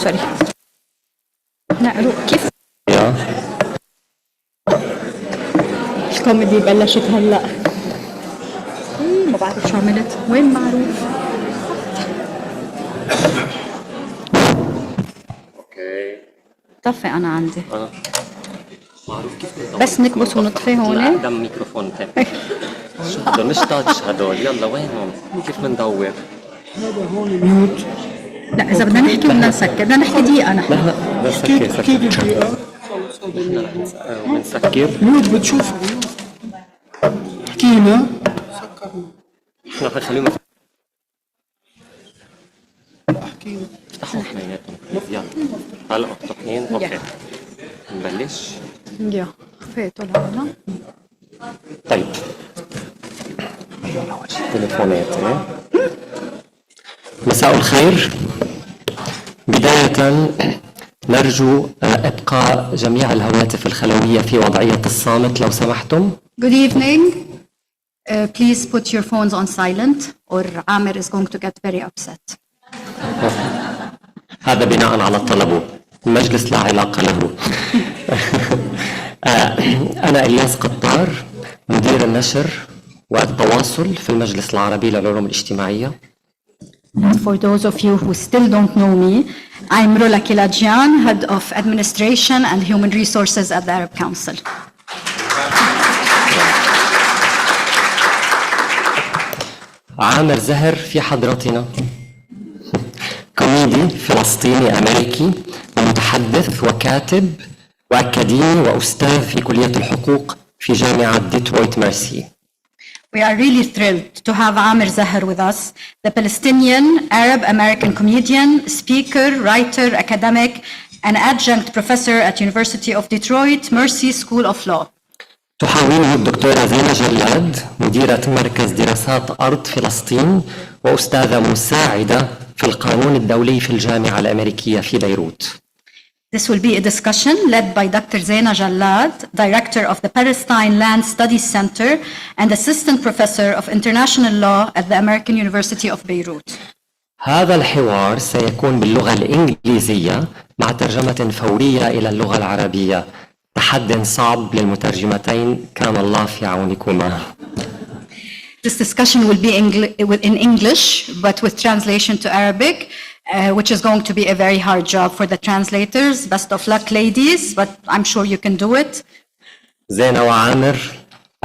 سوري نقرو كيف الكوميدي بلشت هلا. ما بعرف شو عملت. وين معروف؟ اوكي طفي انا عندي معروف كيف بس نكبس ونطفي هون. قدام ميكروفون تاني. شو هدول مش تاتش هدول، يلا وينهم؟ كيف بندور؟ هذا هون ميوت. لا اذا بدنا نحكي بدنا نسكر، بدنا نحكي دقيقه نحن. اكيد الدقيقة بنسكر. ميوت بتشوف. حكينا سكرنا. احنا خلينا حكينا. افتحوا اثنيناتهم يلا. هلا مفتوحين اوكي. نبلش. يا خفيتوا لهلا. طيب تليفونات. مساء الخير. بداية نرجو إبقاء جميع الهواتف الخلوية في وضعية الصامت لو سمحتم. Good evening. Please put your phones on silent or Amir is going to get very upset. هذا بناء على طلبه، المجلس لا علاقة له. أنا إلياس قطار، مدير النشر والتواصل في المجلس العربي للعلوم الاجتماعية. For those of you who still don't know me, I'm Rola Kiladjian, Head of Administration and Human Resources at the Arab Council. عامر زهر في حضرتنا، كوميدي فلسطيني أمريكي ومتحدث وكاتب وأكاديمي وأستاذ في كلية الحقوق في جامعة ديترويت ميرسي. We are really thrilled to have Amir Zahar with us, the Palestinian Arab-American comedian, speaker, writer, academic, and adjunct professor at University of Detroit Mercy School of Law. تحاوره الدكتورة زينة جلاد، مديرة مركز دراسات أرض فلسطين وأستاذة مساعدة في القانون الدولي في الجامعة الأمريكية في بيروت. This will be a discussion led by Dr. Zeina Jallad, Director of the Palestine Land Studies Center and Assistant Professor of International Law at the American University of Beirut. هذا الحوار سيكون باللغة الإنجليزية مع ترجمة فورية إلى اللغة العربية. تحد صعب للمترجمتين، كان الله في عونكما. This discussion will be in English, but with translation to Arabic, which is going to be a very hard job for the translators. Best of luck, ladies, but I'm sure you can do it. زينة وعامر،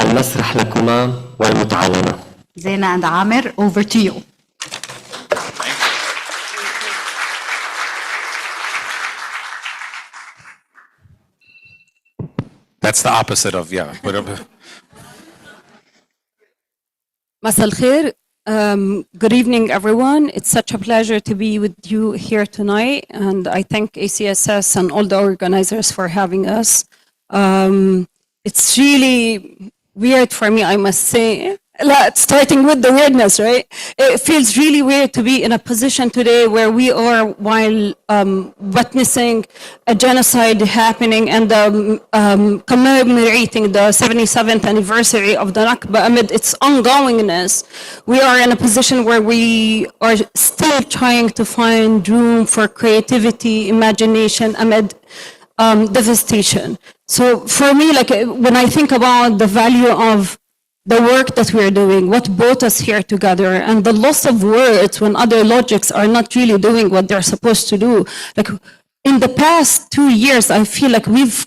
المسرح لكما والمتعاونة. Zeina and Amir, over to you. That's the opposite of, yeah. Whatever. مساء الخير. Good evening, everyone. It's such a pleasure to be with you here tonight, and I thank ACSS and all the organizers for having us. It's really weird for me, I must say. Starting with the weirdness, right? It feels really weird to be in a position today where we are while witnessing a genocide happening and commemorating the 77th anniversary of the Nakba amid its ongoingness. We are in a position where we are still trying to find room for creativity, imagination amid devastation. So for me, like when I think about the value of the work that we're doing, what brought us here together, and the loss of words when other logics are not really doing what they're supposed to do. Like in the past 2 years, I feel like we've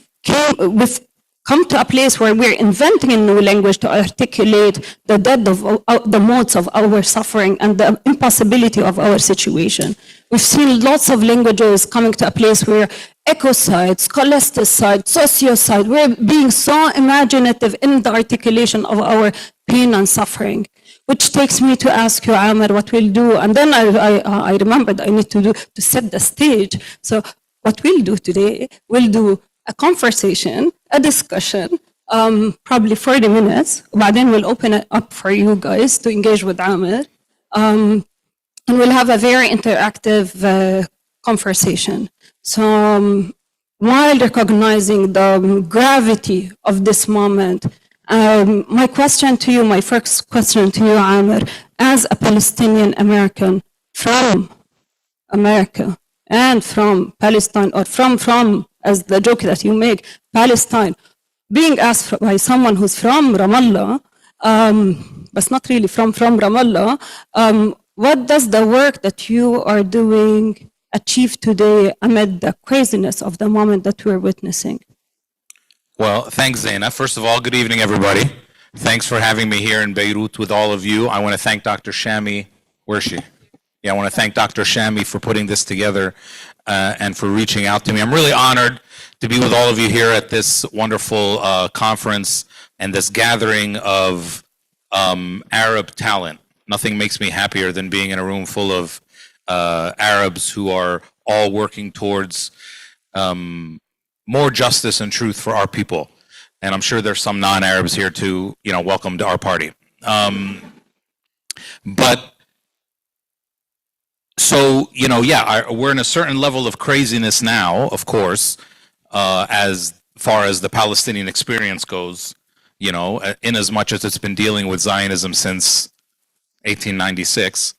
come to a place where we're inventing a new language to articulate the depth of the modes of our suffering and the impossibility of our situation. We've seen lots of languages coming to a place where ecocide, scholasticide, sociocide, we're being so imaginative in the articulation of our pain and suffering, which takes me to ask you, Amir, what we'll do. And then I remembered I need to set the stage. So what we'll do today, we'll do a conversation, a discussion, probably 40 minutes. But then we'll open it up for you guys to engage with Amir. And we'll have a very interactive conversation. So while recognizing the gravity of this moment, my question to you, my first question to you, Amir, as a Palestinian American from America and from Palestine, or from, as the joke that you make, Palestine, being asked by someone who's from Ramallah, but not really from Ramallah, what does the work that you are doing achieve today amid the craziness of the moment that we're witnessing? Well, thanks, Zaina. First of all, good evening, everybody. Thanks for having me here in Beirut with all of you. I want to thank Dr. Shami. Where is she? Yeah, I want to thank Dr. Shami for putting this together and for reaching out to me. I'm really honored to be with all of you here at this wonderful conference and this gathering of Arab talent. Nothing makes me happier than being in a room full of Arabs who are all working towards more justice and truth for our people. And I'm sure there's some non-Arabs here too, you know, welcome to our party. But so, you know, yeah, we're in a certain level of craziness now, of course, as far as the Palestinian experience goes, you know, in as much as it's been dealing with Zionism since 1896.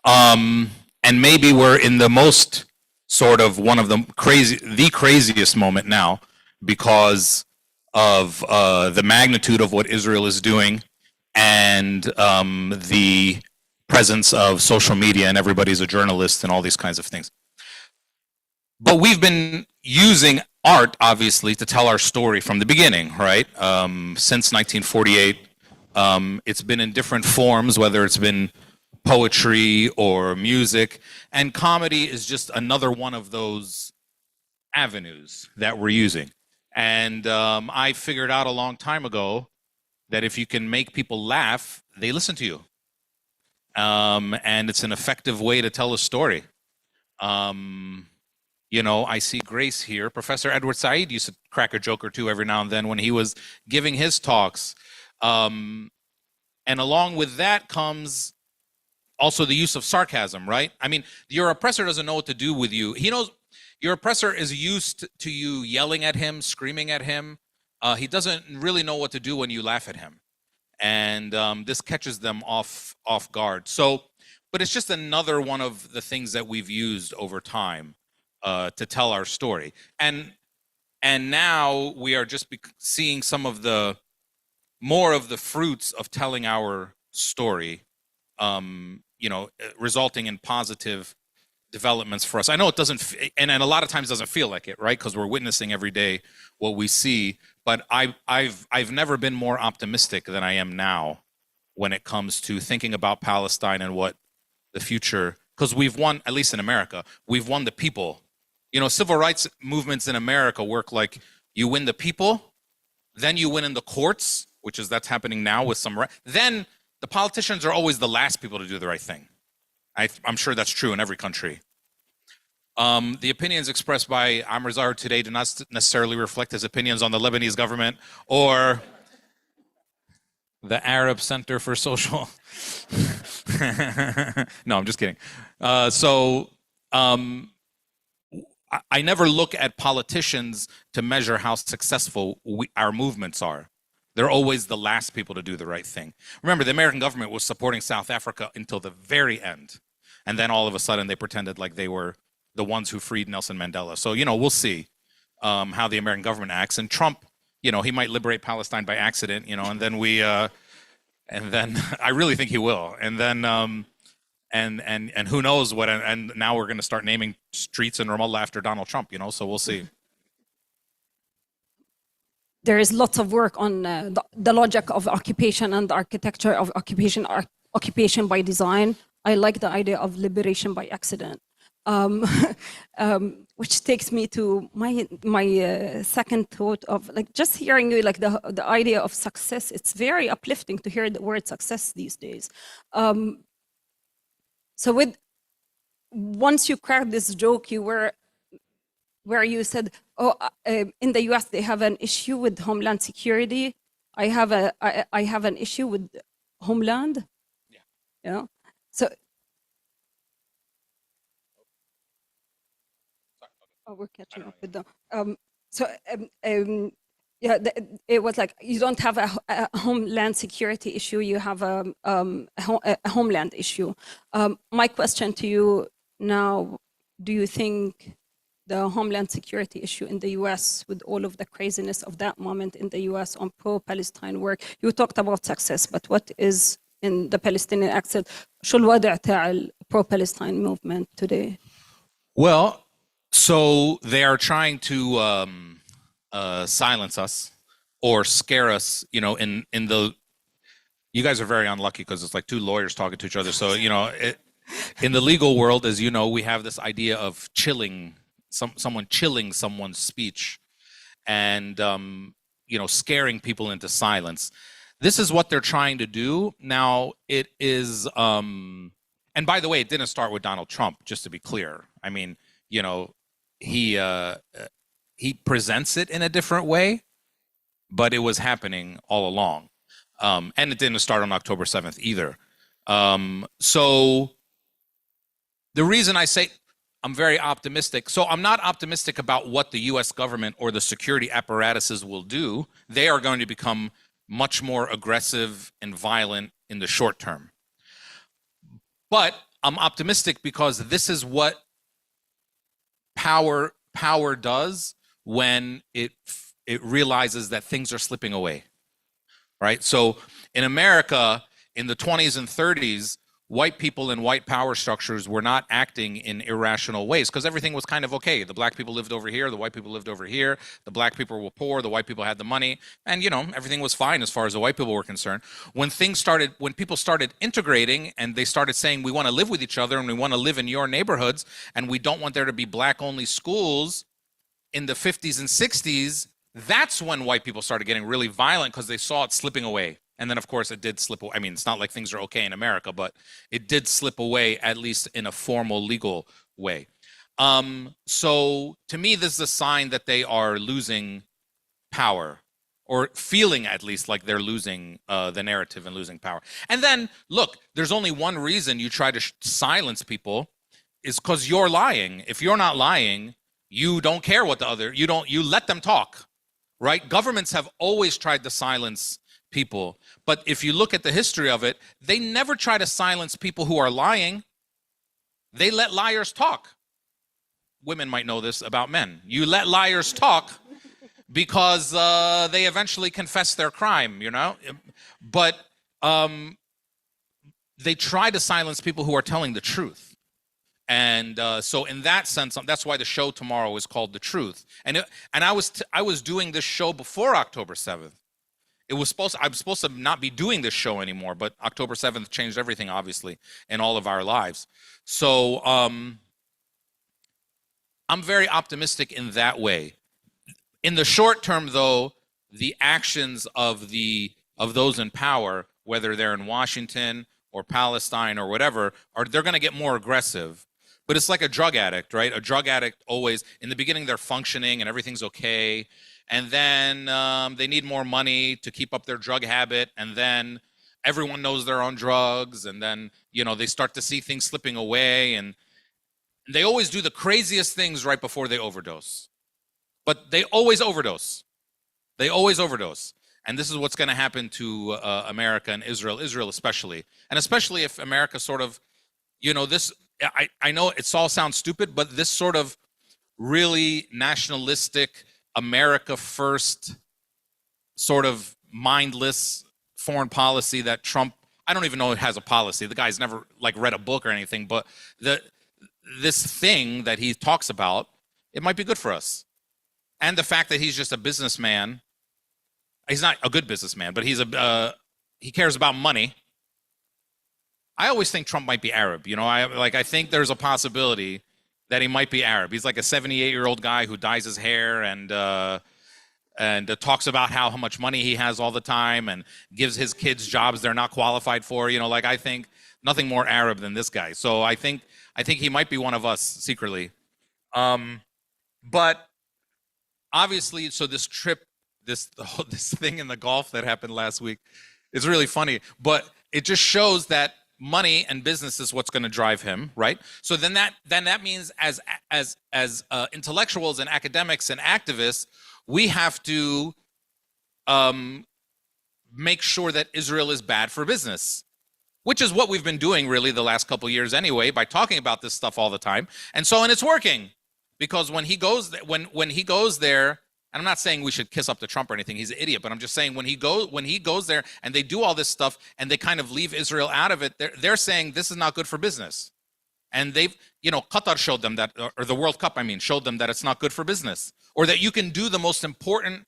And maybe we're in the most sort of one of the craziest moment now because of the magnitude of what Israel is doing and the presence of social media and everybody's a journalist and all these kinds of things. But we've been using art, obviously, to tell our story from the beginning, right? Since 1948, it's been in different forms, whether it's been poetry or music, and comedy is just another one of those avenues that we're using. And I figured out a long time ago that if you can make people laugh, they listen to you. And it's an effective way to tell a story. You know, I see Grace here. Professor Edward Said used to crack a joke or two every now and then when he was giving his talks. And along with that comes also the use of sarcasm, right? I mean, your oppressor doesn't know what to do with you. He knows your oppressor is used to you yelling at him, screaming at him. He doesn't really know what to do when you laugh at him. And this catches them off guard. So, but it's just another one of the things that we've used over time to tell our story. And now we are just seeing some of the more of the fruits of telling our story, you know, resulting in positive developments for us. I know it doesn't, and a lot of times it doesn't feel like it, right? Because we're witnessing every day what we see. But I've never been more optimistic than I am now when it comes to thinking about Palestine and what the future, because we've won, at least in America, we've won the people. You know, civil rights movements in America work like you win the people, then you win in the courts, which is that's happening now with some, then the politicians are always the last people to do the right thing. I'm sure that's true in every country. The opinions expressed by Amr today do not necessarily reflect his opinions on the Lebanese government or the Arab Center for Social. No, I'm just kidding. I never look at politicians to measure how successful our movements are. They're always the last people to do the right thing. Remember, the American government was supporting South Africa until the very end. And then all of a sudden they pretended like they were the ones who freed Nelson Mandela. So, you know, we'll see how the American government acts. And Trump, you know, he might liberate Palestine by accident, you know, and then and then I really think he will. And then, and who knows what, and now we're going to start naming streets in Ramallah after Donald Trump, you know, so we'll see. There is lots of work on the logic of occupation and the architecture of occupation by design. I like the idea of liberation by accident, which takes me to my second thought of like just hearing you, like the idea of success. It's very uplifting to hear the word success these days. So once you cracked this joke, where you said, oh, in the US, they have an issue with Homeland Security. I have an issue with Homeland. Yeah. You know? So, oh, we're catching up with them. Yeah, it was like, you don't have a Homeland Security issue, you have a Homeland issue. My question to you now do you think the homeland security issue in the US, with all of the craziness of that moment in the US on pro-Palestine work, you talked about success, but what is in the Palestinian accent, شو الوضع تاع ال pro-Palestine movement today? Well, so they are trying to silence us or scare us, you know, in the, you guys are very unlucky because it's like two lawyers talking to each other. So, you know, in the legal world, as you know, we have this idea of chilling, someone chilling someone's speech and, you know, scaring people into silence. This is what they're trying to do. Now, it is, and by the way, it didn't start with Donald Trump, just to be clear. I mean, you know, he presents it in a different way, but it was happening all along. And it didn't start on October 7th either. So the reason I say I'm very optimistic, so I'm not optimistic about what the US government or the security apparatuses will do. They are going to become much more aggressive and violent in the short term. But I'm optimistic because this is what power does when it realizes that things are slipping away, right? So in America, in the 20s and 30s, white people in white power structures were not acting in irrational ways because everything was kind of okay. The black people lived over here, the white people lived over here, the black people were poor, the white people had the money, and you know, everything was fine as far as the white people were concerned. When people started integrating and they started saying we want to live with each other and we want to live in your neighborhoods and we don't want there to be black only schools in the 50s and 60s, that's when white people started getting really violent because they saw it slipping away. And then, of course, it did slip away. I mean, it's not like things are okay in America, but it did slip away, at least in a formal legal way. So to me, this is a sign that they are losing power, or feeling at least like they're losing the narrative and losing power. And then, look, there's only one reason you try to silence people is because you're lying. If you're not lying, you don't care what the other, you let them talk, right? Governments have always tried to silence people, but if you look at the history of it, they never try to silence people who are lying. They let liars talk. Women might know this about men. You let liars talk because they eventually confess their crime, you know? But they try to silence people who are telling the truth. And so in that sense, that's why the show tomorrow is called The Truth. And I was doing this show before October 7th. I'm supposed to not be doing this show anymore, but October 7th changed everything, obviously, in all of our lives. So I'm very optimistic in that way. In the short term, though, the actions of those in power, whether they're in Washington or Palestine or whatever, they're going to get more aggressive. But it's like a drug addict, right? A drug addict always, in the beginning, they're functioning and everything's okay. And then they need more money to keep up their drug habit. And then everyone knows they're on drugs. And then, you know, they start to see things slipping away. And they always do the craziest things right before they overdose. But they always overdose. They always overdose. And this is what's going to happen to America and Israel especially. And especially if America sort of, you know, this, I know it all sounds stupid, but this sort of really nationalistic, America first sort of mindless foreign policy that Trump, I don't even know it has a policy. The guy's never like read a book or anything, but this thing that he talks about, it might be good for us. And the fact that he's just a businessman, he's not a good businessman, but he cares about money. I always think Trump might be Arab. You know, I think there's a possibility that he might be Arab. He's like a 78-year-old guy who dyes his hair and talks about how much money he has all the time and gives his kids jobs they're not qualified for. You know, like I think nothing more Arab than this guy. So I think he might be one of us secretly. But obviously, so this trip, this thing in the Gulf that happened last week is really funny. But it just shows that money and business is what's going to drive him, right? So then that means as intellectuals and academics and activists, we have to make sure that Israel is bad for business. which is what we've been doing really the last couple of years anyway, by talking about this stuff all the time. And it's working, because when he goes there, and I'm not saying we should kiss up to Trump or anything, he's an idiot, but I'm just saying when he goes there and they do all this stuff and they kind of leave Israel out of it, they're saying this is not good for business. And they've, Qatar showed them that, or the World Cup, showed them that it's not good for business, or that you can do the most important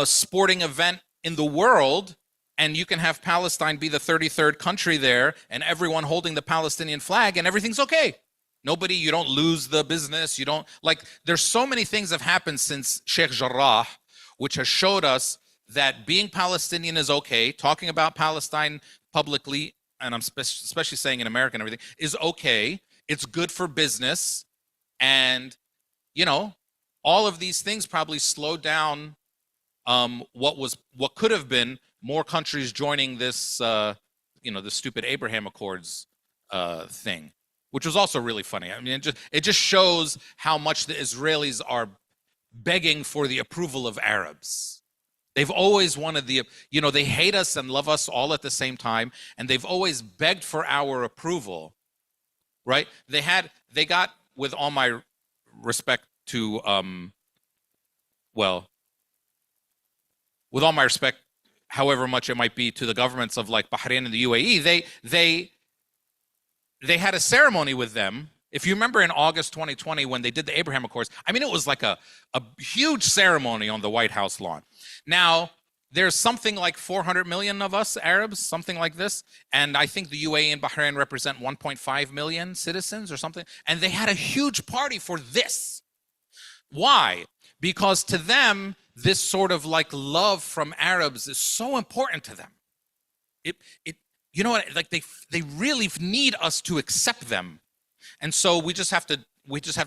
sporting event in the world, and you can have Palestine be the 33rd country there, and everyone holding the Palestinian flag, and everything's okay. You don't lose the business. You don't, there's so many things have happened since Sheikh Jarrah, which has showed us that being Palestinian is okay. Talking about Palestine publicly, and I'm especially saying in America and everything, is okay. It's good for business. And, all of these things probably slowed down what could have been more countries joining this, the stupid Abraham Accords thing, which was also really funny. It just shows how much the Israelis are begging for the approval of Arabs. They've always wanted they hate us and love us all at the same time, and they've always begged for our approval, right? They got, with all my respect to, with all my respect, however much it might be to the governments of Bahrain and the UAE, they had a ceremony with them. If you remember in August 2020 when they did the Abraham Accords, it was like a huge ceremony on the White House lawn. Now, there's something like 400 million of us Arabs, something like this. And I think the UAE and Bahrain represent 1.5 million citizens or something. And they had a huge party for this. Why? Because to them, this sort of love from Arabs is so important to them. They really need us to accept them. And so we just have to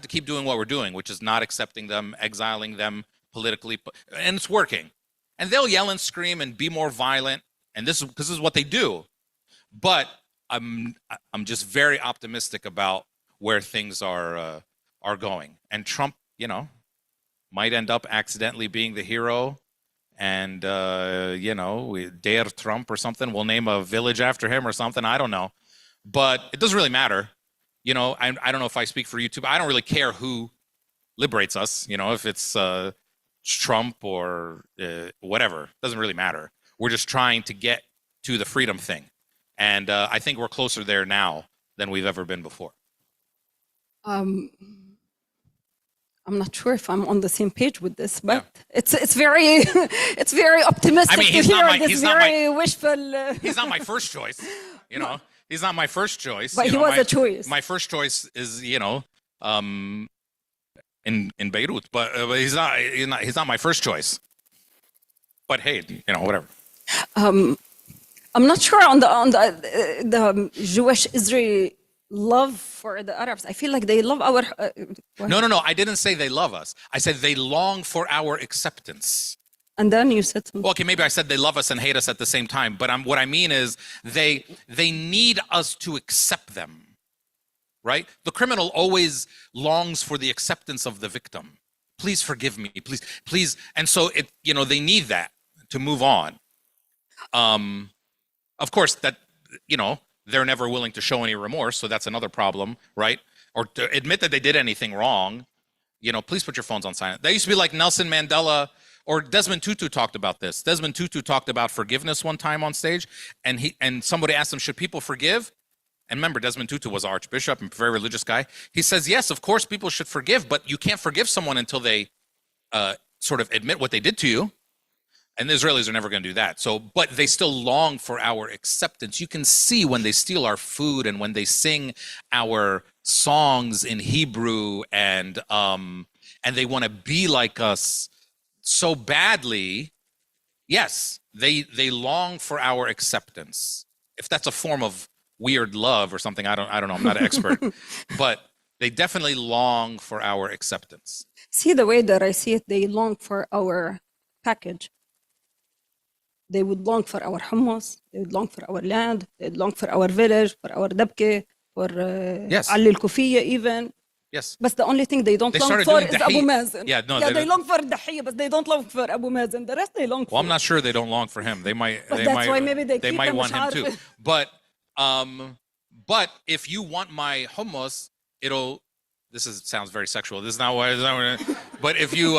keep doing what we're doing, which is not accepting them, exiling them politically, and it's working. And they'll yell and scream and be more violent, and this is what they do. But I'm just very optimistic about where things are going. And Trump, might end up accidentally being the hero, and Dare Trump or something. We'll name a village after him or something. I don't know, but it doesn't really matter. I don't know if I speak for you too, but I don't really care who liberates us. If it's Trump or whatever, doesn't really matter. We're just trying to get to the freedom thing, and I think we're closer there now than we've ever been before. I'm not sure if I'm on the same page with this, but it's very it's very optimistic to hear this very wishful. He's not my first choice, He's not my first choice. But he was a choice. My first choice is, in Beirut, but he's not my first choice. But hey, whatever. I'm not sure on the Jewish Israeli love for the Arabs. I feel like they love our. No. I didn't say they love us. I said they long for our acceptance. And then you said something. Well, okay, maybe I said they love us and hate us at the same time. But what I mean is they need us to accept them, right? The criminal always longs for the acceptance of the victim. Please forgive me, please. And so they need that to move on. Of course, that they're never willing to show any remorse, so that's another problem, right? Or to admit that they did anything wrong. Please put your phones on silent. That used to be like Nelson Mandela. Or Desmond Tutu talked about this. Desmond Tutu talked about forgiveness one time on stage, and somebody asked him, should people forgive? And remember, Desmond Tutu was an archbishop and a very religious guy. He says, yes, of course people should forgive, but you can't forgive someone until they sort of admit what they did to you. And the Israelis are never going to do that. But they still long for our acceptance. You can see when they steal our food and when they sing our songs in Hebrew and they want to be like us so badly. Yes, they long for our acceptance. If that's a form of weird love or something, I don't know. I'm not an expert, but they definitely long for our acceptance. See, the way that I see it, they long for our package. They would long for our hummus. They would long for our land. They would long for our village, for our dabke, for Yes. Ali al-Kufiyya even. Yes. But the only thing they don't They long started for doing is Abu Dahiya. Mazen. Yeah, no, they long for Dahiya, but they don't long for Abu Mazen. The rest they long for. Well, I'm not sure they don't long for him. They might. But They that's might. why maybe they keep might him want him too. sharp. But But if you want my hummus, sounds very sexual. This is not what. But if you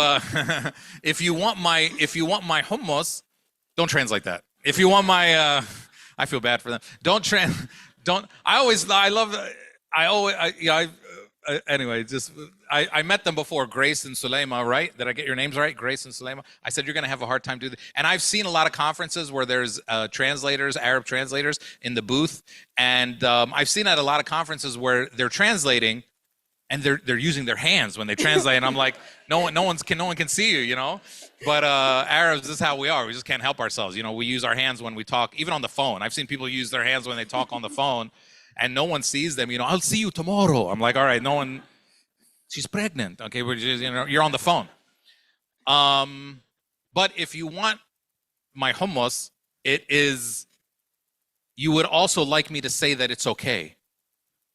if you want my hummus, don't translate that. If you want my, I feel bad for them. Anyway, I met them before, Grace and Sulema, right? Did I get your names right? Grace and Sulema. I said, you're going to have a hard time doing this. And I've seen a lot of conferences where there's translators, Arab translators in the booth. And I've seen at a lot of conferences where they're translating and they're using their hands when they translate. And I'm like, no one can see you, you know? But Arabs, this is how we are. We just can't help ourselves. You know, we use our hands when we talk, even on the phone. I've seen people use their hands when they talk on the phone. And no one sees them, you know, I'll see you tomorrow. I'm like, all right, she's pregnant. Okay, we're just, you know, you're on the phone. But if you want my hummus, you would also like me to say that it's okay.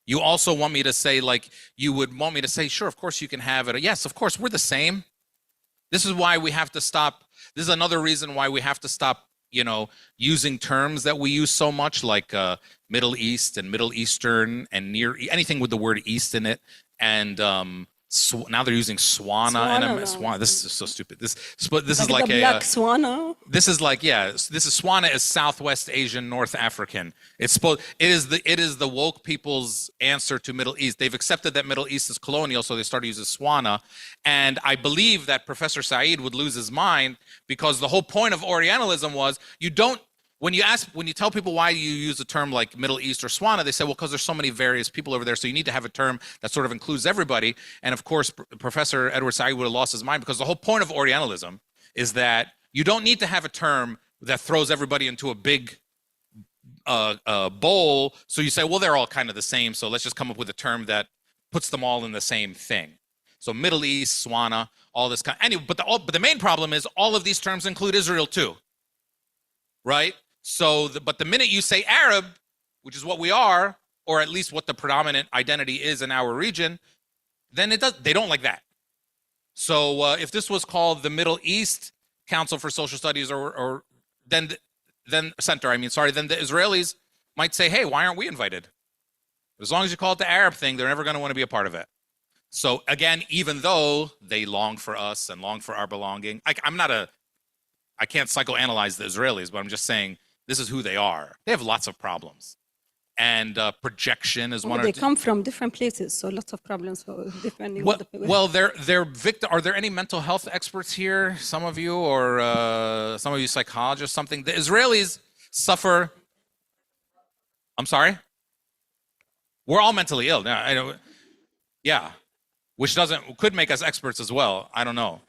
You also want me to say, like, you would want me to say, sure, of course you can have it. Yes, of course, we're the same. This is why we have to stop. This is another reason why we have to stop, you know, using terms that we use so much, like Middle East and Middle Eastern and anything with the word East in it. And now they're using Swana. This is so stupid. This is like a black Swana. This is like, yeah, this is Swana is Southwest Asian, North African. It is the woke people's answer to Middle East. They've accepted that Middle East is colonial, so they started using Swana. And I believe that Professor Said would lose his mind because the whole point of Orientalism was when you tell people why you use a term like Middle East or Swana, they say, well, because there's so many various people over there, so you need to have a term that sort of includes everybody. And of course, Professor Edward Said would have lost his mind because the whole point of Orientalism is that you don't need to have a term that throws everybody into a big bowl. So you say, well, they're all kind of the same, so let's just come up with a term that puts them all in the same thing. So Middle East, Swana, all this kind. Anyway, but the main problem is all of these terms include Israel too, right? So, but the minute you say Arab, which is what we are, or at least what the predominant identity is in our region, then they don't like that. So if this was called the Middle East Council for Social Studies or then Center, then the Israelis might say, hey, why aren't we invited? As long as you call it the Arab thing, they're never going to want to be a part of it. So again, even though they long for us and long for our belonging, I can't psychoanalyze the Israelis, but I'm just saying, this is who they are. They have lots of problems. And projection is one of They come from different places, so lots of problems depending on the people. Well, are there any mental health experts here? Some of you, or some of you psychologists, something? The Israelis suffer. I'm sorry? We're all mentally ill. Yeah. Which could make us experts as well. I don't know.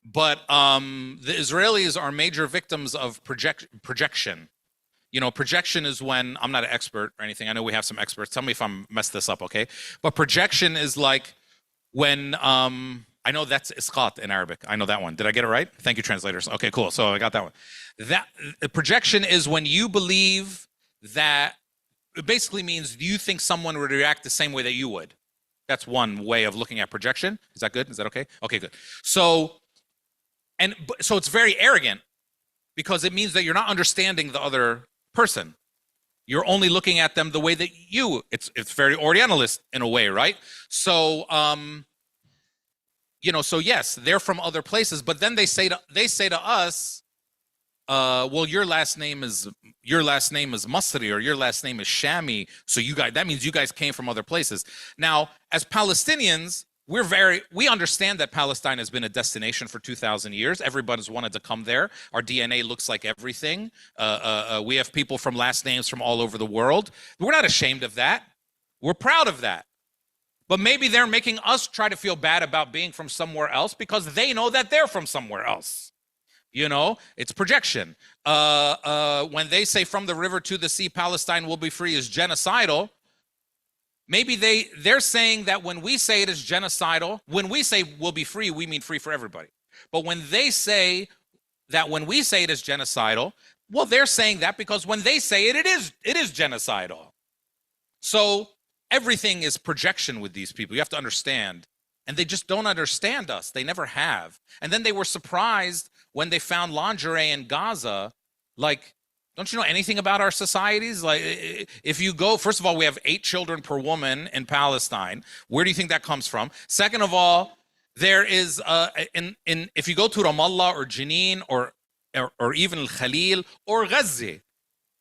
But the Israelis are major victims of projection. You know, projection is when, I'm not an expert or anything. I know we have some experts. Tell me if I'm messed this up, okay? But projection is like when, I know that's isqat in Arabic. I know that one. Did I get it right? Thank you, translators. Okay, cool. So I got that one. Projection is when you believe that, it basically means you think someone would react the same way that you would. That's one way of looking at projection. Is that good? Is that okay? Okay, good. So it's very arrogant because it means that you're not understanding the other person. You're only looking at them the way that it's very Orientalist in a way, right? So, so yes, they're from other places, but then they say to us, well, your last name is Masri or your last name is Shami. So that means you guys came from other places. Now, as Palestinians, we understand that Palestine has been a destination for 2,000 years. Everybody's wanted to come there. Our DNA looks like everything. We have people from last names from all over the world. We're not ashamed of that. We're proud of that. But maybe they're making us try to feel bad about being from somewhere else because they know that they're from somewhere else. You know, it's projection. When they say from the river to the sea, Palestine will be free is genocidal. Maybe they're saying that when we say it is genocidal, when we say we'll be free, we mean free for everybody. But when they say that when we say it is genocidal, well, they're saying that because when they say it is genocidal. So everything is projection with these people. You have to understand. And they just don't understand us. They never have. And then they were surprised when they found lingerie in Gaza. Like, Don't you know anything about our societies? Like, if you go, first of all, we have 8 children per woman in Palestine. Where do you think that comes from? Second of all, there is, if you go to Ramallah or Jenin or even Al-Khalil or Gaza,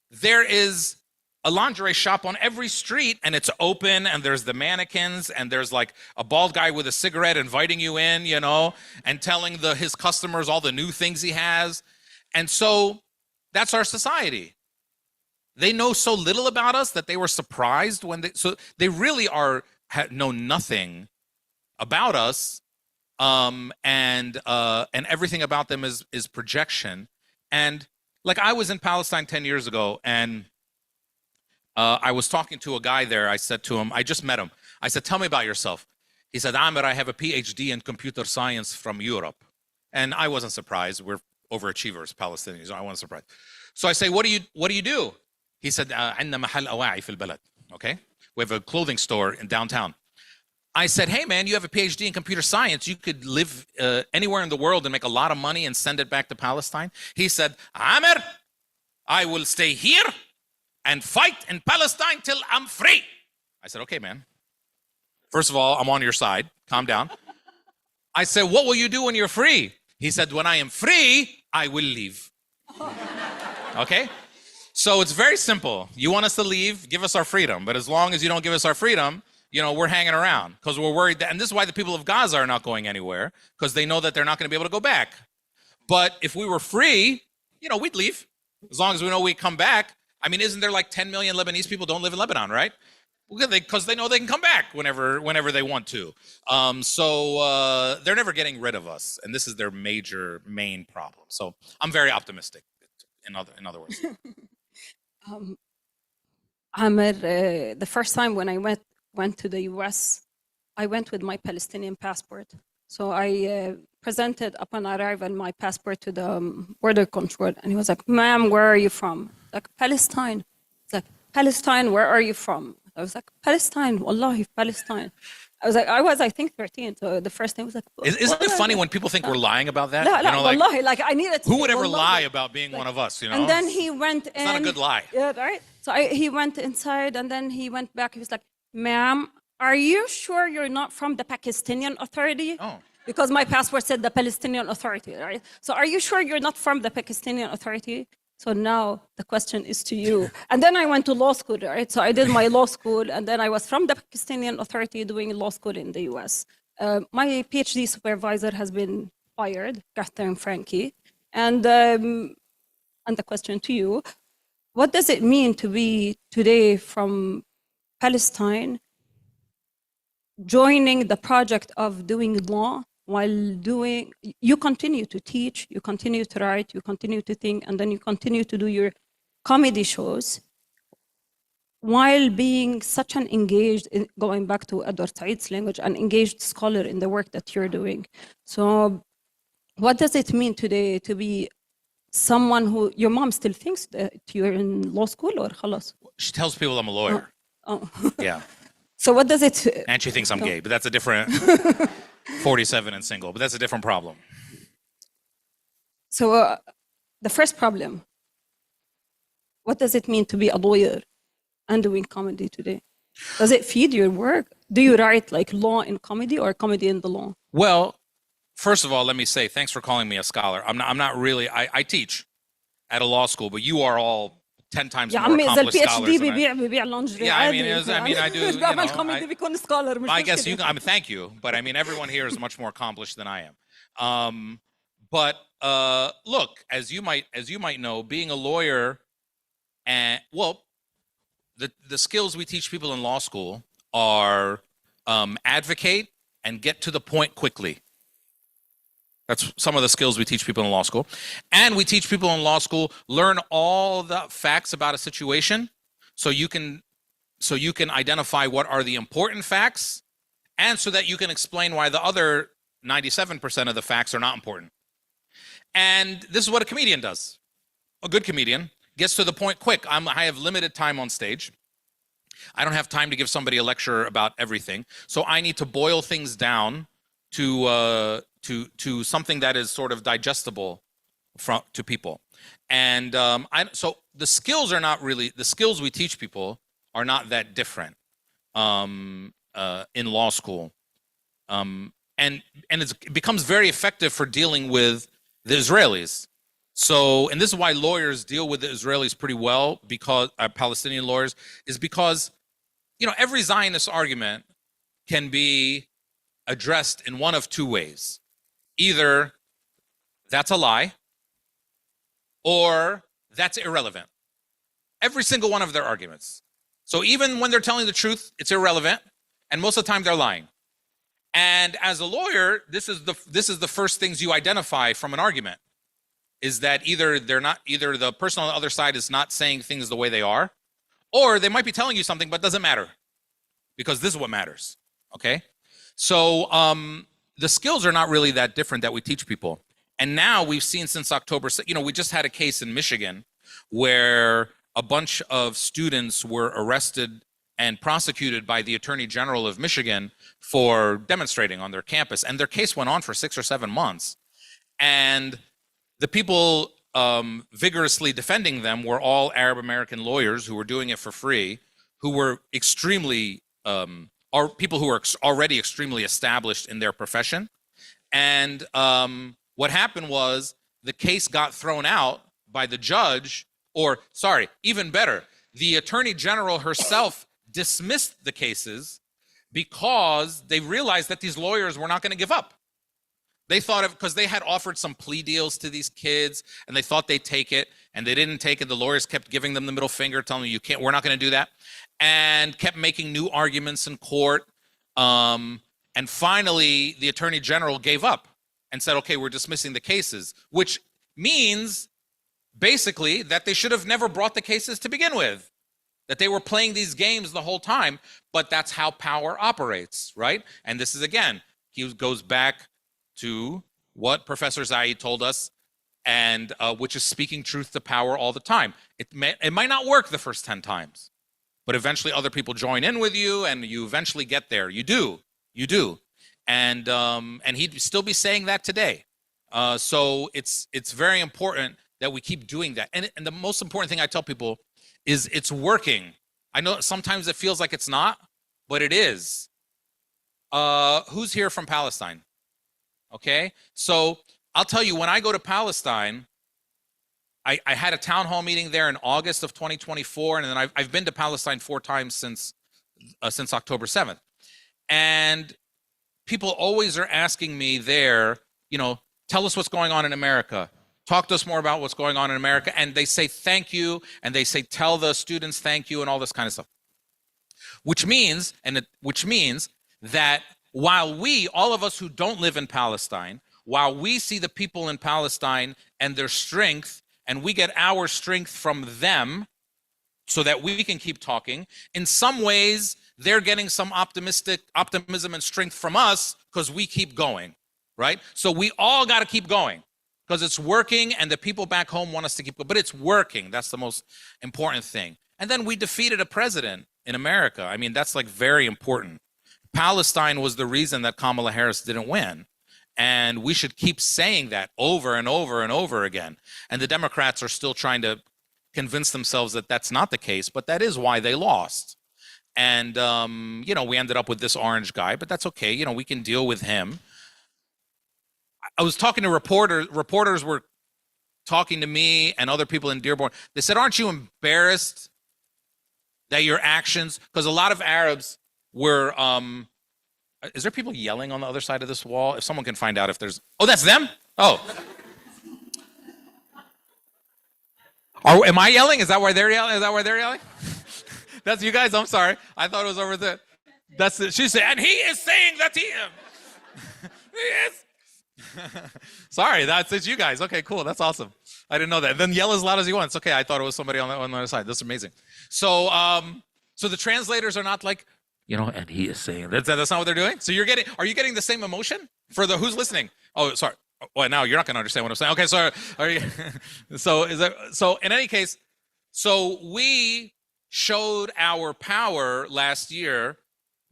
there is a lingerie shop on every street, and it's open, and there's the mannequins, and there's like a bald guy with a cigarette inviting you in, you know, and telling his customers all the new things he has. And so that's our society. They know so little about us that they were surprised when they really know nothing about us, and everything about them is projection. And like, I was in Palestine 10 years ago, and I was talking to a guy there. I said to him, I just met him. I said, tell me about yourself. He said, Amir, I have a PhD in computer science from Europe. And I wasn't surprised. We're overachievers, Palestinians. I wasn't surprised. So I say, what do you do? He said, عندنا محل أواعي في البلد. Okay? We have a clothing store in downtown. I said, hey man, you have a PhD in computer science. You could live anywhere in the world and make a lot of money and send it back to Palestine. He said, Amir, I will stay here and fight in Palestine till I'm free. I said, okay, man. First of all, I'm on your side. Calm down. I said, what will you do when you're free? He said, when I am free, I will leave. Okay? So it's very simple. You want us to leave, give us our freedom. But as long as you don't give us our freedom, you know, we're hanging around because we're worried that, and this is why the people of Gaza are not going anywhere, because they know that they're not going to be able to go back. But if we were free, you know, we'd leave as long as we know we come back. I mean, isn't there like 10 million Lebanese people don't live in Lebanon, right? Because they know they can come back whenever they want to. So they're never getting rid of us, and this is their main problem. So I'm very optimistic. In other words, Amir, the first time when I went to the US, I went with my Palestinian passport. So I presented upon arrival my passport to the border control, and he was like, ma'am, where are you from? Like, Palestine. It's like, Palestine, where are you from? I was like, Palestine, wallahi, Palestine. I think 13. So the first thing was like, isn't it funny when people think we're lying about that? No, you know, wallahi, like I needed to. Who would ever wallahi. lie about being one of us, you know? And then he went in. It's not a good lie. Yeah, right? So he went inside, and then he went back. He was like, ma'am, are you sure you're not from the Pakistani Authority? Oh. Because my passport said the Palestinian Authority, right? So are you sure you're not from the Pakistani Authority? So now the question is to you. And then I went to law school, right? So I did my law school, and then I was from the Pakistani Authority doing law school in the US. My PhD supervisor has been fired, Catherine Frankie. And the question to you, what does it mean to be today from Palestine, joining the project of doing law while you continue to teach, you continue to write, you continue to think, and then you continue to do your comedy shows while being such an engaged, going back to Edward Said's language, an engaged scholar in the work that you're doing. So what does it mean today to be someone who, your mom still thinks that you're in law school or khalas? She tells people I'm a lawyer. Oh. Yeah. So what does it... And she thinks I'm gay, but that's a different... 47 and single, but that's a different problem. So the first problem, what does it mean to be a lawyer and doing comedy today? Does it feed your work? Do you write like law in comedy or comedy in the law? Well, first of all, let me say, thanks for calling me a scholar. I'm not really, I teach at a law school, but you are all 10 times more accomplished scholars than I. Yeah, I mean, I do, you know, I guess you can, I mean, thank you, but I mean, everyone here is much more accomplished than I am. But look, as you might know, being a lawyer, and well, the skills we teach people in law school are advocate and get to the point quickly. That's some of the skills we teach people in law school. And we teach people in law school, learn all the facts about a situation so you can identify what are the important facts, and so that you can explain why the other 97% of the facts are not important. And this is what a comedian does. A good comedian gets to the point quick. I have limited time on stage. I don't have time to give somebody a lecture about everything. So I need to boil things down to something that is sort of digestible to people. And so the skills are not really, the skills we teach people are not that different in law school. And it becomes very effective for dealing with the Israelis. So, and this is why lawyers deal with the Israelis pretty well, because Palestinian lawyers, is because, you know, every Zionist argument can be addressed in one of two ways. Either that's a lie, or that's irrelevant. Every single one of their arguments. So even when they're telling the truth, it's irrelevant, and most of the time they're lying. And as a lawyer, this is the first things you identify from an argument, is that either the person on the other side is not saying things the way they are, or they might be telling you something but it doesn't matter, because this is what matters. Okay? So the skills are not really that different that we teach people. And now we've seen since October, you know, we just had a case in Michigan where a bunch of students were arrested and prosecuted by the Attorney General of Michigan for demonstrating on their campus. And their case went on for 6 or 7 months. And the people vigorously defending them were all Arab American lawyers who were doing it for free, who were extremely, are people who are already extremely established in their profession. And what happened was the case got thrown out by the judge, or sorry, even better, the Attorney General herself dismissed the cases because they realized that these lawyers were not going to give up. They thought of, because they had offered some plea deals to these kids and they thought they'd take it, and they didn't take it. The lawyers kept giving them the middle finger, telling them, you can't, we're not going to do that, and kept making new arguments in court. And finally, the Attorney General gave up and said, okay, we're dismissing the cases, which means basically that they should have never brought the cases to begin with, that they were playing these games the whole time. But that's how power operates, right? And this is, again, he goes back to what Professor Zaid told us, and which is speaking truth to power all the time. It might not work the first 10 times, but eventually other people join in with you, and you eventually get there. You do. And he'd still be saying that today. So it's very important that we keep doing that. And the most important thing I tell people is it's working. I know sometimes it feels like it's not, but it is. Who's here from Palestine? Okay, so I'll tell you, when I go to Palestine, I had a town hall meeting there in August of 2024, and then I've been to Palestine 4 times since October 7th. And people always are asking me there, you know, tell us what's going on in America. Talk to us more about what's going on in America. And they say thank you, and they say tell the students thank you, and all this kind of stuff. Which means that while we, all of us who don't live in Palestine, while we see the people in Palestine and their strength, and we get our strength from them so that we can keep talking, in some ways, they're getting some optimism and strength from us because we keep going, right? So we all got to keep going because it's working, and the people back home want us to keep going, but it's working. That's the most important thing. And then we defeated a president in America. I mean, that's like very important. Palestine was the reason that Kamala Harris didn't win. And we should keep saying that over and over and over again. And the Democrats are still trying to convince themselves that that's not the case, but that is why they lost. And, you know, we ended up with this orange guy, but that's okay. You know, we can deal with him. I was talking to reporters. Reporters were talking to me and other people in Dearborn. They said, aren't you embarrassed that your actions, because a lot of Arabs were, is there people yelling on the other side of this wall? If someone can find out if there's, oh, that's them? Oh. Am I yelling? Is that why they're yelling? Is that why they're yelling? That's you guys? I'm sorry. I thought it was over there. That's it. She said, and he is saying that he is. Sorry, it's you guys. Okay, cool. That's awesome. I didn't know that. Then yell as loud as you want. It's okay. I thought it was somebody on the other side. That's amazing. So, so the translators are not like, you know, and he is saying that's not what they're doing. So are you getting the same emotion for the who's listening? Oh, sorry. Well, now you're not going to understand what I'm saying. Okay, sorry. Are you? So in any case, so we showed our power last year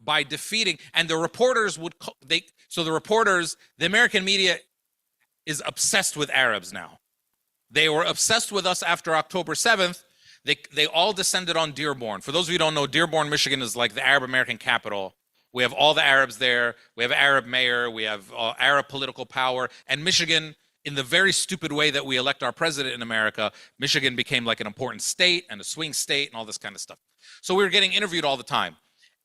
by defeating, and the reporters the American media is obsessed with Arabs now. They were obsessed with us after October 7th. They all descended on Dearborn. For those of you who don't know, Dearborn, Michigan is like the Arab American capital. We have all the Arabs there. We have Arab mayor. We have Arab political power. And Michigan, in the very stupid way that we elect our president in America, Michigan became like an important state and a swing state and all this kind of stuff. So we were getting interviewed all the time.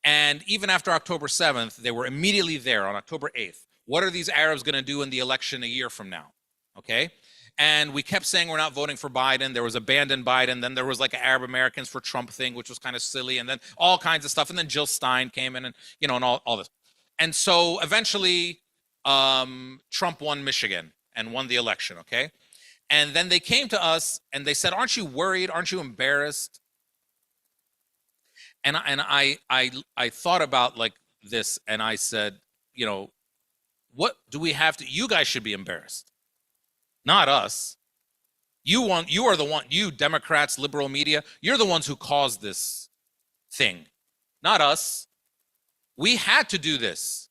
And even after October 7th, they were immediately there on October 8th. What are these Arabs going to do in the election a year from now? Okay. And we kept saying we're not voting for Biden. There was abandoned Biden. Then there was like an Arab Americans for Trump thing, which was kind of silly. And then all kinds of stuff. And then Jill Stein came in and, you know, and all this. And so eventually Trump won Michigan and won the election. Okay. And then they came to us and they said, aren't you worried? Aren't you embarrassed? And I thought about like this and I said, you know, what do we have to, you guys should be embarrassed. Not us. You are the one, you Democrats, liberal media, you're the ones who caused this thing, not us. We had to do this.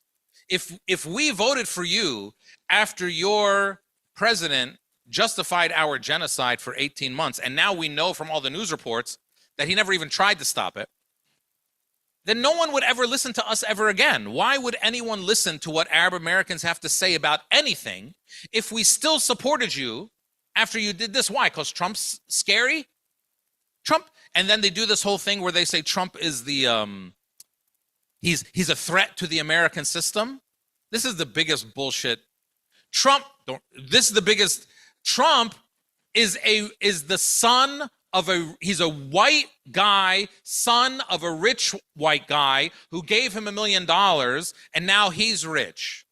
If we voted for you after your president justified our genocide for 18 months, and now we know from all the news reports that he never even tried to stop it, then no one would ever listen to us ever again. Why would anyone listen to what Arab Americans have to say about anything if we still supported you after you did this? Why? Because Trump's scary? Trump, and then they do this whole thing where they say Trump is the, he's a threat to the American system. This is the biggest bullshit. Trump is the son of he's a white guy, son of a rich white guy who gave him $1 million and now he's rich.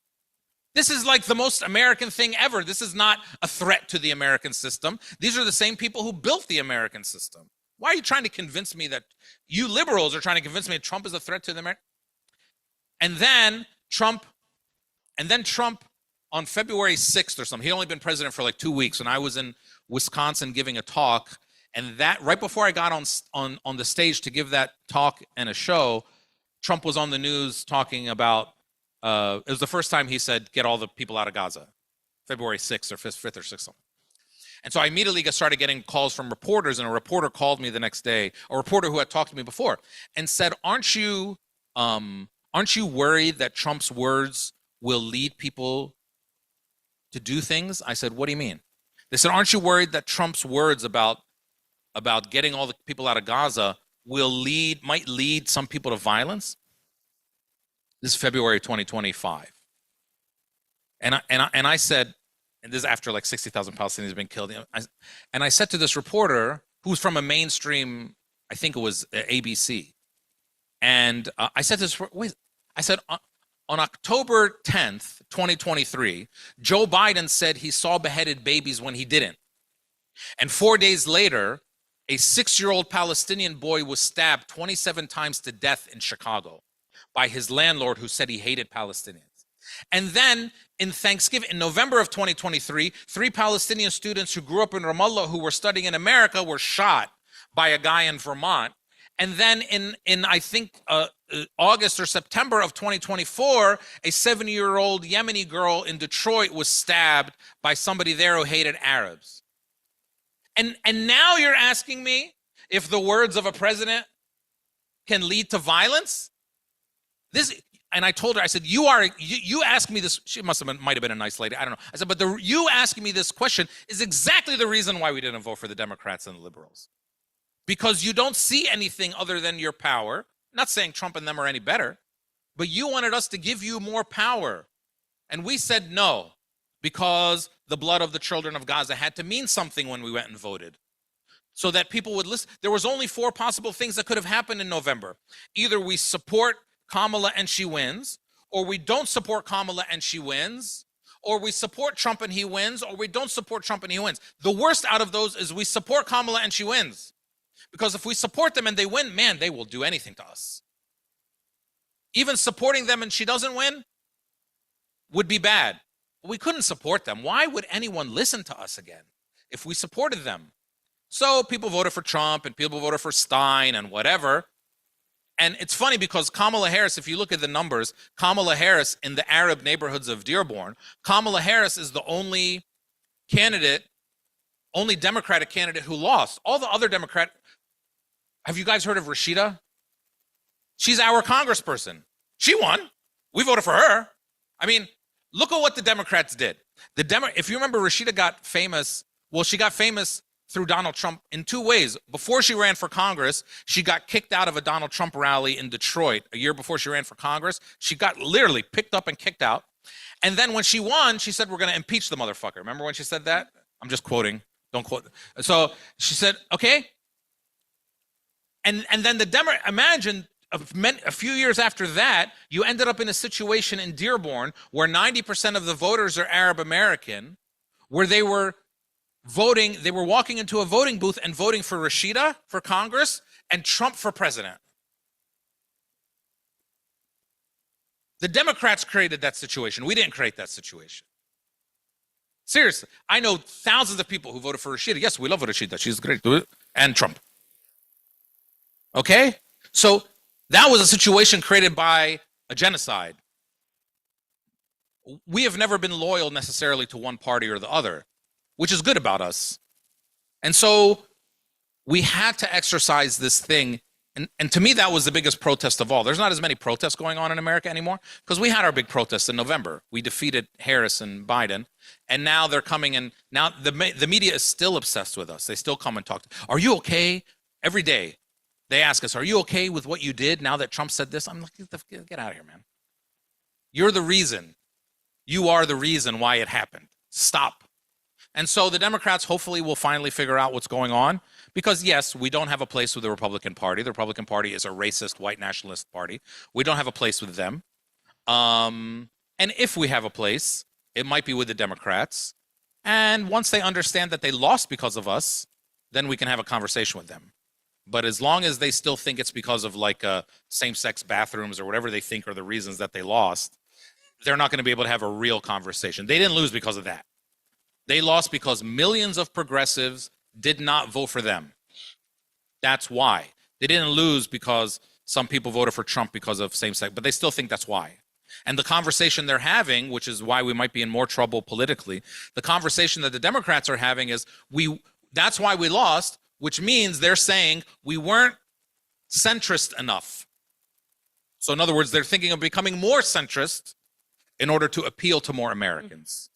This is like the most American thing ever. This is not a threat to the American system. These are the same people who built the American system. Why are you trying to convince me that you liberals are trying to convince me that Trump is a threat to the American? And then Trump on February 6th or something, he'd only been president for like 2 weeks, and I was in Wisconsin giving a talk. And that right before I got on the stage to give that talk and a show, Trump was on the news talking about, it was the first time he said, get all the people out of Gaza, February 6th or 5th or 6th. Something. And so I immediately started getting calls from reporters, and a reporter called me the next day, a reporter who had talked to me before, and said, aren't you worried that Trump's words will lead people to do things? I said, what do you mean? They said, aren't you worried that Trump's words about getting all the people out of Gaza might lead some people to violence? This is February 2025. And I said, and this is after like 60,000 Palestinians have been killed. And I said to this reporter, who's from a mainstream, I think it was ABC. And I said to this, on October 10th, 2023, Joe Biden said he saw beheaded babies when he didn't. And 4 days later, a 6-year-old Palestinian boy was stabbed 27 times to death in Chicago by his landlord who said he hated Palestinians. And then in November of 2023, 3 Palestinian students who grew up in Ramallah who were studying in America were shot by a guy in Vermont. And then in I think August or September of 2024, a 7-year-old Yemeni girl in Detroit was stabbed by somebody there who hated Arabs. And now you're asking me if the words of a president can lead to violence? And I told her, I said, you ask me this. She might have been a nice lady. I don't know. I said, but you asking me this question is exactly the reason why we didn't vote for the Democrats and the liberals. Because you don't see anything other than your power. Not saying Trump and them are any better, but you wanted us to give you more power. And we said no, because the blood of the children of Gaza had to mean something when we went and voted, so that people would listen. There was only 4 possible things that could have happened in November. Either we support Kamala and she wins, or we don't support Kamala and she wins, or we support Trump and he wins, or we don't support Trump and he wins. The worst out of those is we support Kamala and she wins. Because if we support them and they win, man, they will do anything to us. Even supporting them and she doesn't win would be bad. We couldn't support them. Why would anyone listen to us again if we supported them? So people voted for Trump and people voted for Stein and whatever. And it's funny because Kamala Harris, if you look at the numbers, Kamala Harris in the Arab neighborhoods of Dearborn, Kamala Harris is the only candidate only Democratic candidate who lost. All the other have you guys heard of Rashida? She's our congressperson. She won. We voted for her. I mean, look at what the Democrats did. If you remember, Rashida got famous. Well, she got famous through Donald Trump in two ways. Before she ran for Congress, she got kicked out of a Donald Trump rally in Detroit a year before she ran for Congress. She got literally picked up and kicked out. And then when she won, she said, we're going to impeach the motherfucker. Remember when she said that? I'm just quoting. Don't quote. So she said, okay. And then imagine a few years after that, you ended up in a situation in Dearborn where 90% of the voters are Arab American, where they were walking into a voting booth and voting for Rashida for Congress and Trump for president. The Democrats created that situation. We didn't create that situation. Seriously, I know thousands of people who voted for Rashida. Yes, we love Rashida. She's great. And Trump. Okay? So that was a situation created by a genocide. We have never been loyal necessarily to one party or the other, which is good about us. And so we had to exercise this thing. And to me, that was the biggest protest of all. There's not as many protests going on in America anymore because we had our big protests in November. We defeated Harris and Biden. And now they're coming and now the media is still obsessed with us. They still come and talk. Are you okay? Every day they ask us, are you okay with what you did now that Trump said this? I'm like, get out of here, man. You're the reason. You are the reason why it happened. Stop. And so the Democrats hopefully will finally figure out what's going on because, yes, we don't have a place with the Republican Party. The Republican Party is a racist, white nationalist party. We don't have a place with them. And if we have a place, it might be with the Democrats. And once they understand that they lost because of us, then we can have a conversation with them. But as long as they still think it's because of like same-sex bathrooms or whatever they think are the reasons that they lost, they're not going to be able to have a real conversation. They didn't lose because of that. They lost because millions of progressives did not vote for them. That's why. They didn't lose because some people voted for Trump because of same-sex, but they still think that's why. And the conversation they're having, which is why we might be in more trouble politically, the conversation that the Democrats are having is that's why we lost, which means they're saying we weren't centrist enough. So in other words, they're thinking of becoming more centrist in order to appeal to more Americans,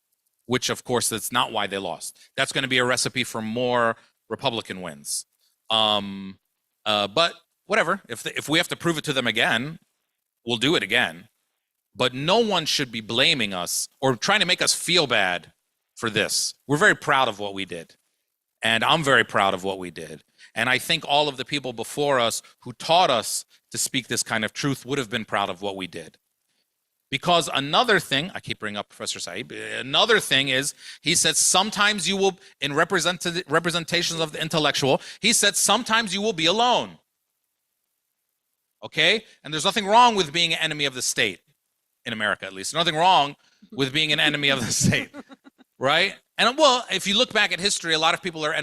which of course that's not why they lost. That's going to be a recipe for more Republican wins. But whatever, if we have to prove it to them again, we'll do it again. But no one should be blaming us or trying to make us feel bad for this. We're very proud of what we did. And I'm very proud of what we did. And I think all of the people before us who taught us to speak this kind of truth would have been proud of what we did. Because another thing, I keep bringing up Professor Saeed, another thing is, he said sometimes you will, in representations of the intellectual, he said sometimes you will be alone. Okay? And there's nothing wrong with being an enemy of the state, in America at least. Nothing wrong with being an enemy of the state, right? And well, if you look back at history, a lot of people are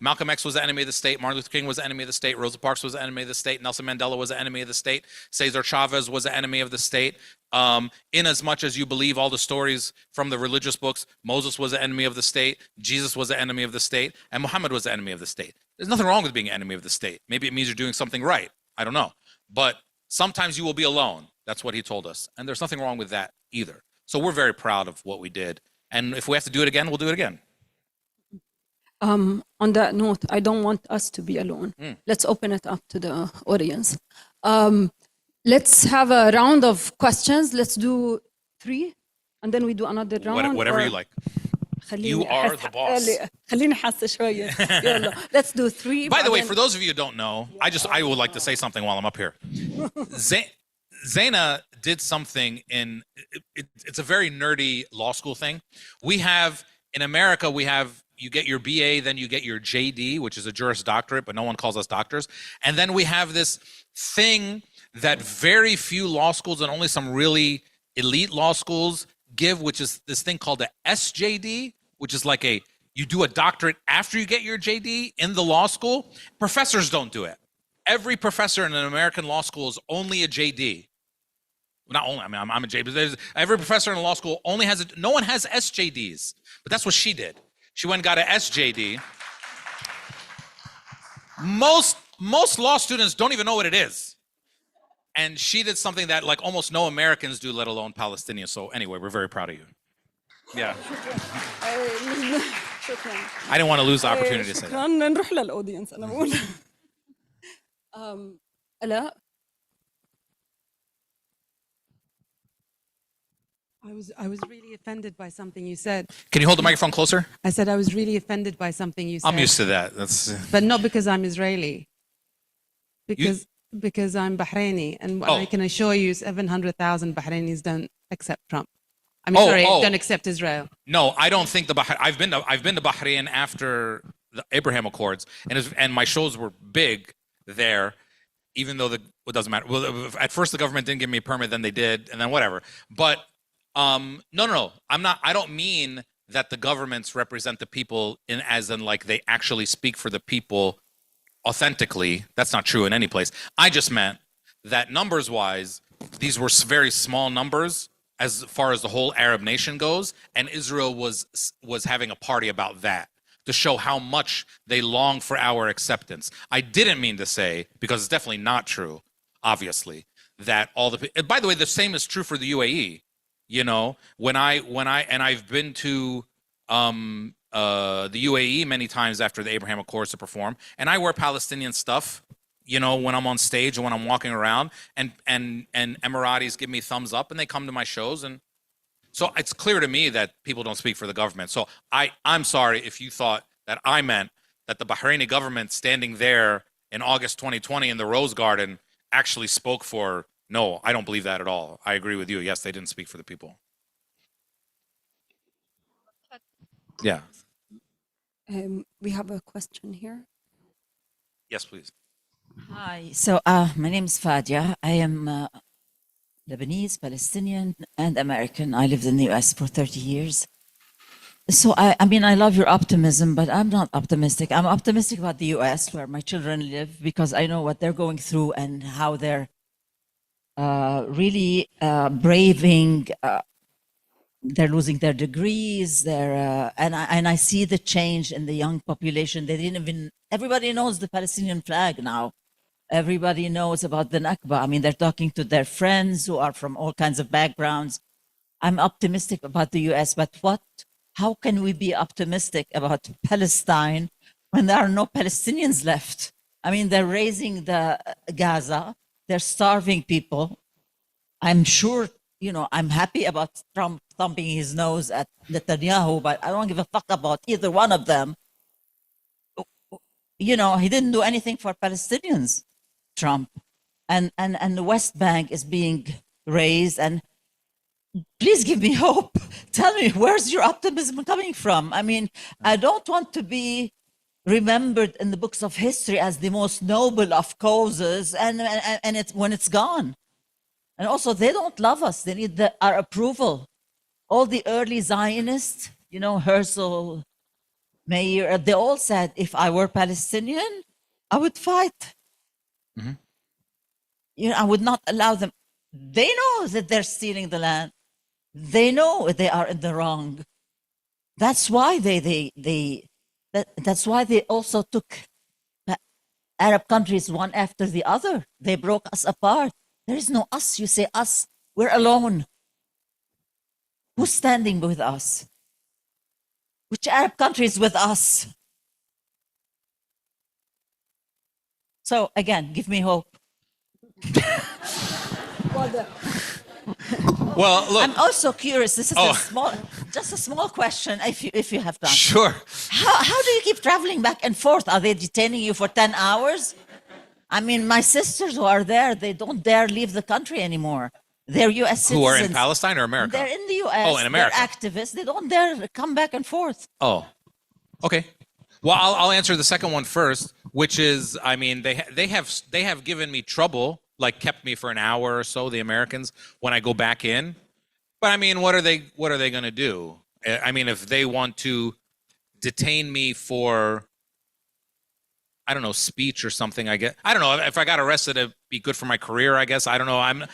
Malcolm X was the enemy of the state, Martin Luther King was the enemy of the state, Rosa Parks was the enemy of the state, Nelson Mandela was the enemy of the state, Cesar Chavez was the enemy of the state. In as much as you believe all the stories from the religious books, Moses was the enemy of the state, Jesus was the enemy of the state, and Muhammad was the enemy of the state. There's nothing wrong with being an enemy of the state. Maybe it means you're doing something right. I don't know. But sometimes you will be alone. That's what he told us. And there's nothing wrong with that either. So we're very proud of what we did. And if we have to do it again, we'll do it again. On that note, I don't want us to be alone. Let's open it up to the audience. Let's have a round of questions. Let's do 3, and then we do another round. Whatever you like. You are the boss. خليني حاسة شوية. يلا. Let's do 3. By the way, for those of you who don't know, I would like to say something while I'm up here. Zeynah did something it's a very nerdy law school thing. We have, in America, you get your BA, then you get your JD, which is a Juris Doctorate, but no one calls us doctors. And then we have this thing that very few law schools and only some really elite law schools give, which is this thing called the SJD, which is like you do a doctorate after you get your JD in the law school. Professors don't do it. Every professor in an American law school is only a JD. Not only, I mean, I'm a JD, but every professor in a law school only no one has SJDs, but that's what she did. She went and got a SJD. Most law students don't even know what it is. And she did something that like almost no Americans do, let alone Palestinians. So anyway, we're very proud of you. Yeah. I didn't want to lose the opportunity to say that. شكراً. نروح للأودينس أنا بقول. ألا. I was really offended by something you said. Can you hold the microphone closer? I said I was really offended by something you said. I'm used to that. That's But not because I'm Israeli. Because I'm Bahraini, and what I can assure you, 700,000 Bahrainis don't accept Trump. I mean, don't accept Israel. No, I don't think I've been to Bahrain after the Abraham Accords, and my shows were big there, even though it doesn't matter. Well, at first the government didn't give me a permit, then they did, and then whatever. But no. I don't mean that the governments represent the people as in like they actually speak for the people authentically. That's not true in any place. I just meant that numbers-wise, these were very small numbers as far as the whole Arab nation goes, and Israel was having a party about that to show how much they long for our acceptance. I didn't mean to say, because it's definitely not true, obviously, that all the. By the way, the same is true for the UAE. You know, when I've been to the UAE many times after the Abraham Accords to perform, and I wear Palestinian stuff, you know, when I'm on stage and when I'm walking around, and Emiratis give me thumbs up and they come to my shows, and so it's clear to me that people don't speak for the government. So I'm sorry if you thought that I meant that the Bahraini government standing there in August 2020 in the Rose Garden actually spoke for. No, I don't believe that at all. I agree with you. Yes, they didn't speak for the people. Yeah. We have a question here. Yes, please. Hi. So my name is Fadia. I am Lebanese, Palestinian, and American. I lived in the US for 30 years. So I mean, I love your optimism, but I'm not optimistic. I'm optimistic about the US, where my children live, because I know what they're going through and how they're really braving. They're losing their degrees. And I see the change in the young population. They didn't even. Everybody knows the Palestinian flag now. Everybody knows about the Nakba. I mean, they're talking to their friends who are from all kinds of backgrounds. I'm optimistic about the US, but how can we be optimistic about Palestine when there are no Palestinians left? I mean, they're raising the Gaza, they're starving people. I'm sure, you know, I'm happy about Trump thumping his nose at Netanyahu, but I don't give a fuck about either one of them. You know, he didn't do anything for Palestinians, Trump. And the West Bank is being raised, and please give me hope. Tell me, where's your optimism coming from? I mean, I don't want to be remembered in the books of history as the most noble of causes, and it's when it's gone. And also, they don't love us. They need our approval. All the early Zionists, you know, Herzl, Meir, they all said, if I were Palestinian, I would fight. Mm-hmm. You know, I would not allow them. They know that they're stealing the land. They know they are in the wrong. That's why that's why they also took Arab countries one after the other. They broke us apart. There is no us. You say us. We're alone. Who's standing with us? Which Arab country is with us? So again, give me hope. Well, look. I'm also curious. This is just a small question, if you have time. Sure. How do you keep traveling back and forth? Are they detaining you for 10 hours? I mean, my sisters who are there, they don't dare leave the country anymore. They're U.S. citizens. Who are in Palestine or America? They're in the U.S. Oh, in America. They're activists. They don't dare come back and forth. Oh, okay. Well, I'll answer the second one first, which is, I mean, they have given me trouble, like kept me for an hour or so, the Americans, when I go back in. But I mean, what are they going to do? I mean, if they want to detain me for, I don't know, speech or something, I don't know. If I got arrested, it'd be good for my career, I guess. I don't know. I'm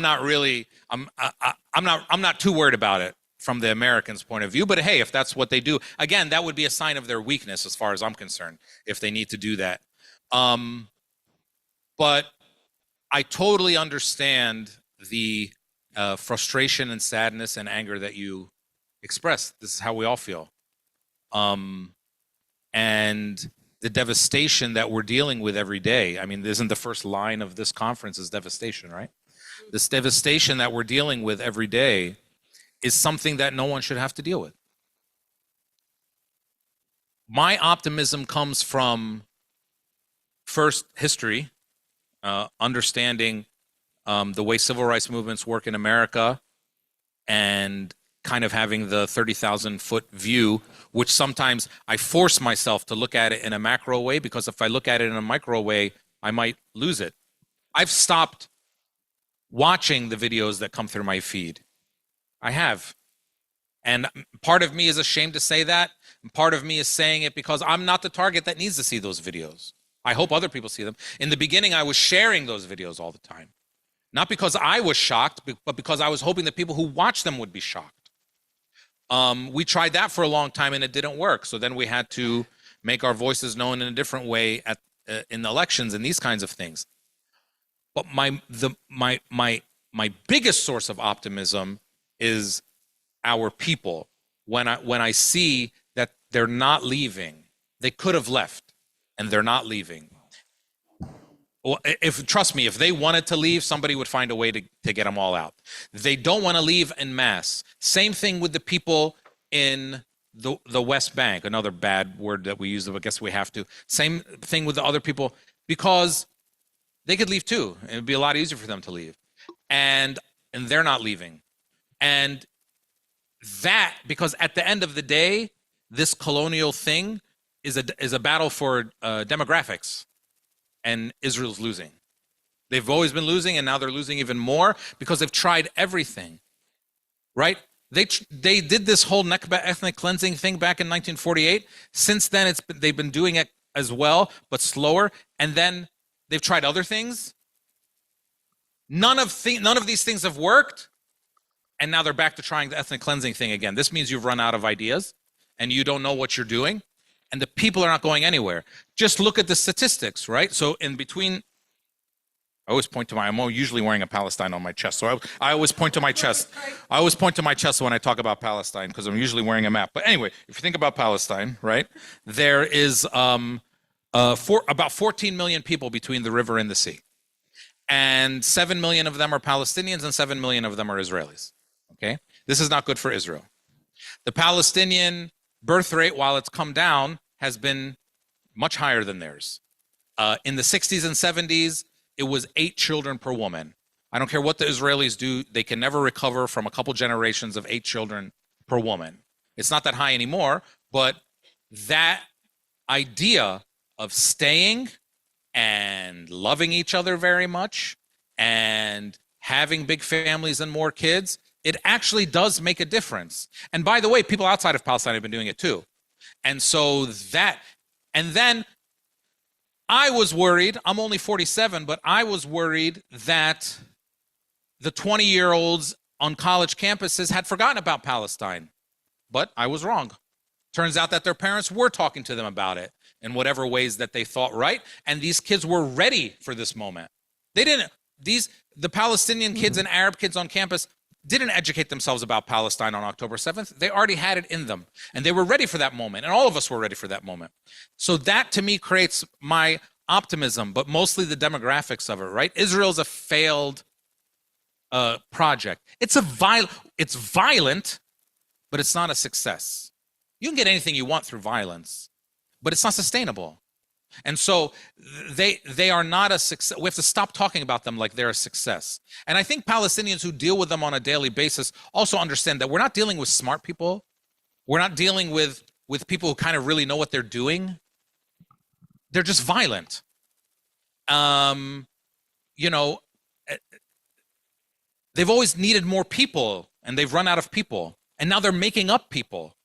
not too worried about it, from the Americans' point of view. But hey, if that's what they do, again, that would be a sign of their weakness as far as I'm concerned, if they need to do that. But I totally understand the frustration and sadness and anger that you express. This is how we all feel. And the devastation that we're dealing with every day. I mean, isn't the first line of this conference is devastation, right? This devastation that we're dealing with every day is something that no one should have to deal with. My optimism comes from first history, understanding the way civil rights movements work in America, and kind of having the 30,000-foot view, which sometimes I force myself to look at it in a macro way, because if I look at it in a micro way, I might lose it. I've stopped watching the videos that come through my feed. I have. And part of me is ashamed to say that. And part of me is saying it because I'm not the target that needs to see those videos. I hope other people see them. In the beginning, I was sharing those videos all the time. Not because I was shocked, but because I was hoping that people who watch them would be shocked. We tried that for a long time and it didn't work. So then we had to make our voices known in a different way in elections and these kinds of things. But my biggest source of optimism is our people. When I see that they're not leaving, they could have left, and they're not leaving. Well, trust me, if they wanted to leave, somebody would find a way to get them all out. They don't want to leave en masse. Same thing with the people in the West Bank, another bad word that we use, but I guess we have to. Same thing with the other people, because they could leave too. It would be a lot easier for them to leave. And they're not leaving. And that, because at the end of the day, this colonial thing is a battle for demographics. And Israel's losing. They've always been losing, and now they're losing even more because they've tried everything, right? They did this whole Nakba ethnic cleansing thing back in 1948. Since then, they've been doing it as well, but slower. And then they've tried other things. None of these things have worked, and now they're back to trying the ethnic cleansing thing again. This means you've run out of ideas, and you don't know what you're doing. And the people are not going anywhere. Just look at the statistics, right? So in between, I always point to I'm usually wearing a Palestine on my chest. So I always point to my chest. I always point to my chest when I talk about Palestine because I'm usually wearing a map. But anyway, if you think about Palestine, right? There is about 14 million people between the river and the sea. And 7 million of them are Palestinians and 7 million of them are Israelis, okay? This is not good for Israel. The Palestinian birth rate, while it's come down, has been much higher than theirs. In the 60s and 70s, it was 8 children per woman. I don't care what the Israelis do, they can never recover from a couple generations of 8 children per woman. It's not that high anymore, but that idea of staying and loving each other very much and having big families and more kids, it actually does make a difference. And by the way, people outside of Palestine have been doing it too. And so and then I was worried, I'm only 47, but I was worried that the 20-year-olds on college campuses had forgotten about Palestine. But I was wrong. Turns out that their parents were talking to them about it in whatever ways that they thought right. And these kids were ready for this moment. The Palestinian kids and Arab kids on campus didn't educate themselves about Palestine on October 7th. They already had it in them. And they were ready for that moment. And all of us were ready for that moment. So that, to me, creates my optimism, but mostly the demographics of it, right? Israel's a failed project. It's violent, but it's not a success. You can get anything you want through violence, but it's not sustainable. And so they are not a success. We have to stop talking about them like they're a success. And I think Palestinians who deal with them on a daily basis also understand that we're not dealing with smart people. We're not dealing with people who kind of really know what they're doing. They're just violent. They've always needed more people and they've run out of people. And now they're making up people.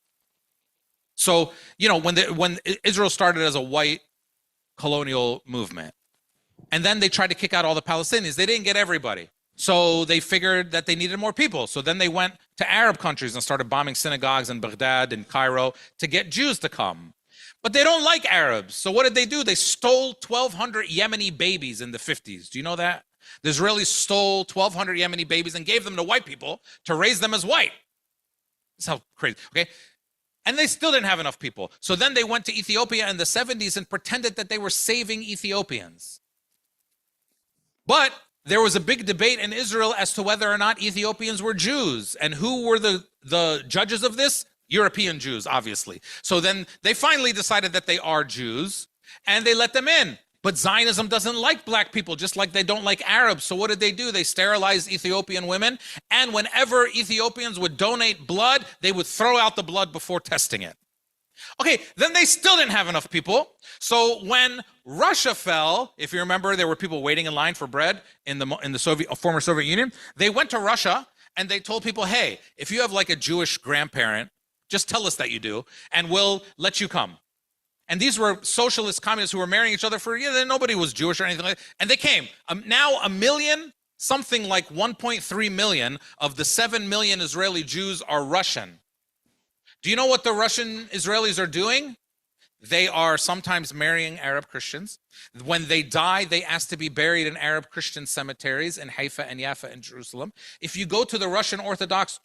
So, when Israel started as a white colonial movement, and then they tried to kick out all the Palestinians, they didn't get everybody. So they figured that they needed more people. So then they went to Arab countries and started bombing synagogues in Baghdad and Cairo to get Jews to come. But they don't like Arabs. So what did they do? They stole 1,200 Yemeni babies in the 50s. Do you know that? The Israelis stole 1,200 Yemeni babies and gave them to white people to raise them as white. That's how crazy, okay? And they still didn't have enough people. So then they went to Ethiopia in the 70s and pretended that they were saving Ethiopians. But there was a big debate in Israel as to whether or not Ethiopians were Jews. And who were the judges of this? European Jews, obviously. So then they finally decided that they are Jews and they let them in. But Zionism doesn't like black people, just like they don't like Arabs. So what did they do? They sterilized Ethiopian women. And whenever Ethiopians would donate blood, they would throw out the blood before testing it. Okay, then they still didn't have enough people. So when Russia fell, if you remember, there were people waiting in line for bread in the former Soviet Union. They went to Russia and they told people, hey, if you have like a Jewish grandparent, just tell us that you do, and we'll let you come. And these were socialist communists who were marrying each other for, nobody was Jewish or anything like that. And they came. Now a million, something like 1.3 million of the 7 million Israeli Jews are Russian. Do you know what the Russian Israelis are doing? They are sometimes marrying Arab Christians. When they die, they ask to be buried in Arab Christian cemeteries in Haifa and Jaffa and Jerusalem. If you go to the Russian Orthodox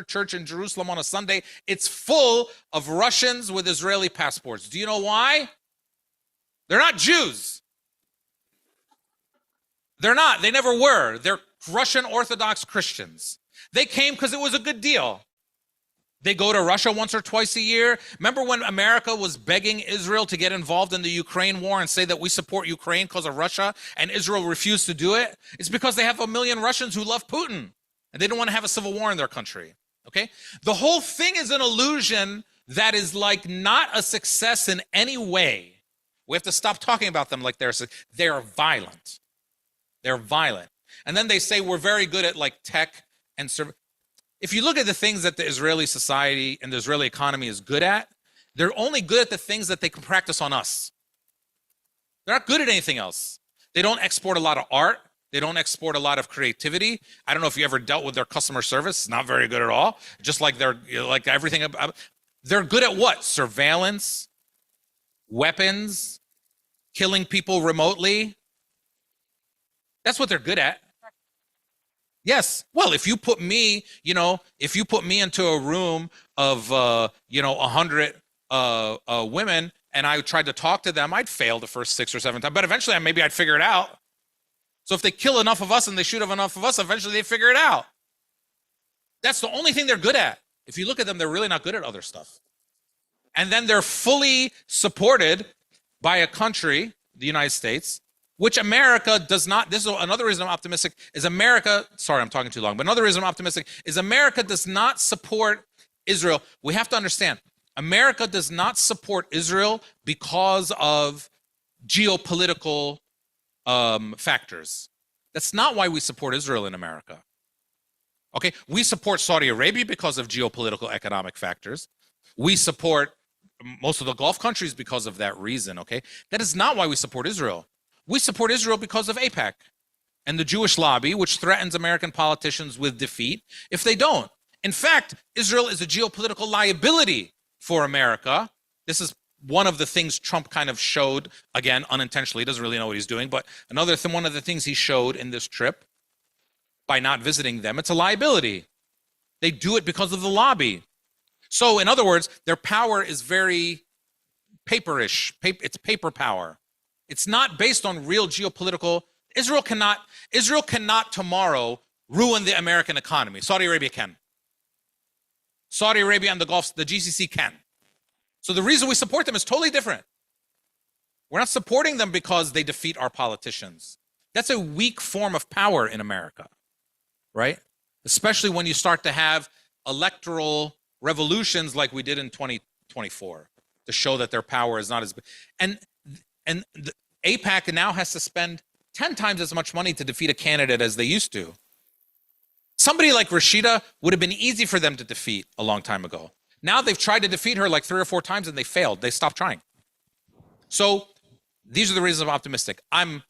Church in Jerusalem on a Sunday, it's full of Russians with Israeli passports. Do you know why? They're not Jews. They're not. They never were. They're Russian Orthodox Christians. They came because it was a good deal. They go to Russia once or twice a year. Remember when America was begging Israel to get involved in the Ukraine war and say that we support Ukraine because of Russia, and Israel refused to do it? It's because they have 1 million Russians who love Putin and they don't want to have a civil war in their country. Okay? The whole thing is an illusion that is like not a success in any way. We have to stop talking about them like they're violent. They're violent. And then they say we're very good at like tech and service. If you look at the things that the Israeli society and the Israeli economy is good at, they're only good at the things that they can practice on us. They're not good at anything else. They don't export a lot of art. They don't export a lot of creativity. I don't know if you ever dealt with their customer service. It's not very good at all. Just like they're like everything. They're good at what? Surveillance, weapons, killing people remotely. That's what they're good at. Yes. Well, if you put me, into a room of, 100 women and I tried to talk to them, I'd fail the first 6 or 7 times. But eventually, maybe I'd figure it out. So if they kill enough of us and they shoot enough of us, eventually they figure it out. That's the only thing they're good at. If you look at them, they're really not good at other stuff. And then they're fully supported by a country, the United States, which America does not. This is another reason I'm optimistic, is America, sorry, I'm talking too long, but another reason I'm optimistic is America does not support Israel. We have to understand, America does not support Israel because of geopolitical factors. That's not why we support Israel in America. Okay, we support Saudi Arabia because of geopolitical economic factors. We support most of the Gulf countries because of that reason, okay? That is not why we support Israel. We support Israel because of AIPAC and the Jewish lobby, which threatens American politicians with defeat if they don't. In fact, Israel is a geopolitical liability for America. This is one of the things Trump kind of showed, again, unintentionally. He doesn't really know what he's doing, but one of the things he showed in this trip by not visiting them, it's a liability. They do it because of the lobby. So in other words, their power is very paperish. It's paper power. It's not based on real geopolitical. Israel cannot tomorrow ruin the American economy. Saudi Arabia can. Saudi Arabia and the Gulf, the GCC can. So the reason we support them is totally different. We're not supporting them because they defeat our politicians. That's a weak form of power in America, right? Especially when you start to have electoral revolutions like we did in 2024 to show that their power is not as big. And the AIPAC now has to spend 10 times as much money to defeat a candidate as they used to. Somebody like Rashida would have been easy for them to defeat a long time ago. Now they've tried to defeat her like 3 or 4 times and they failed. They stopped trying. So these are the reasons I'm optimistic. I'm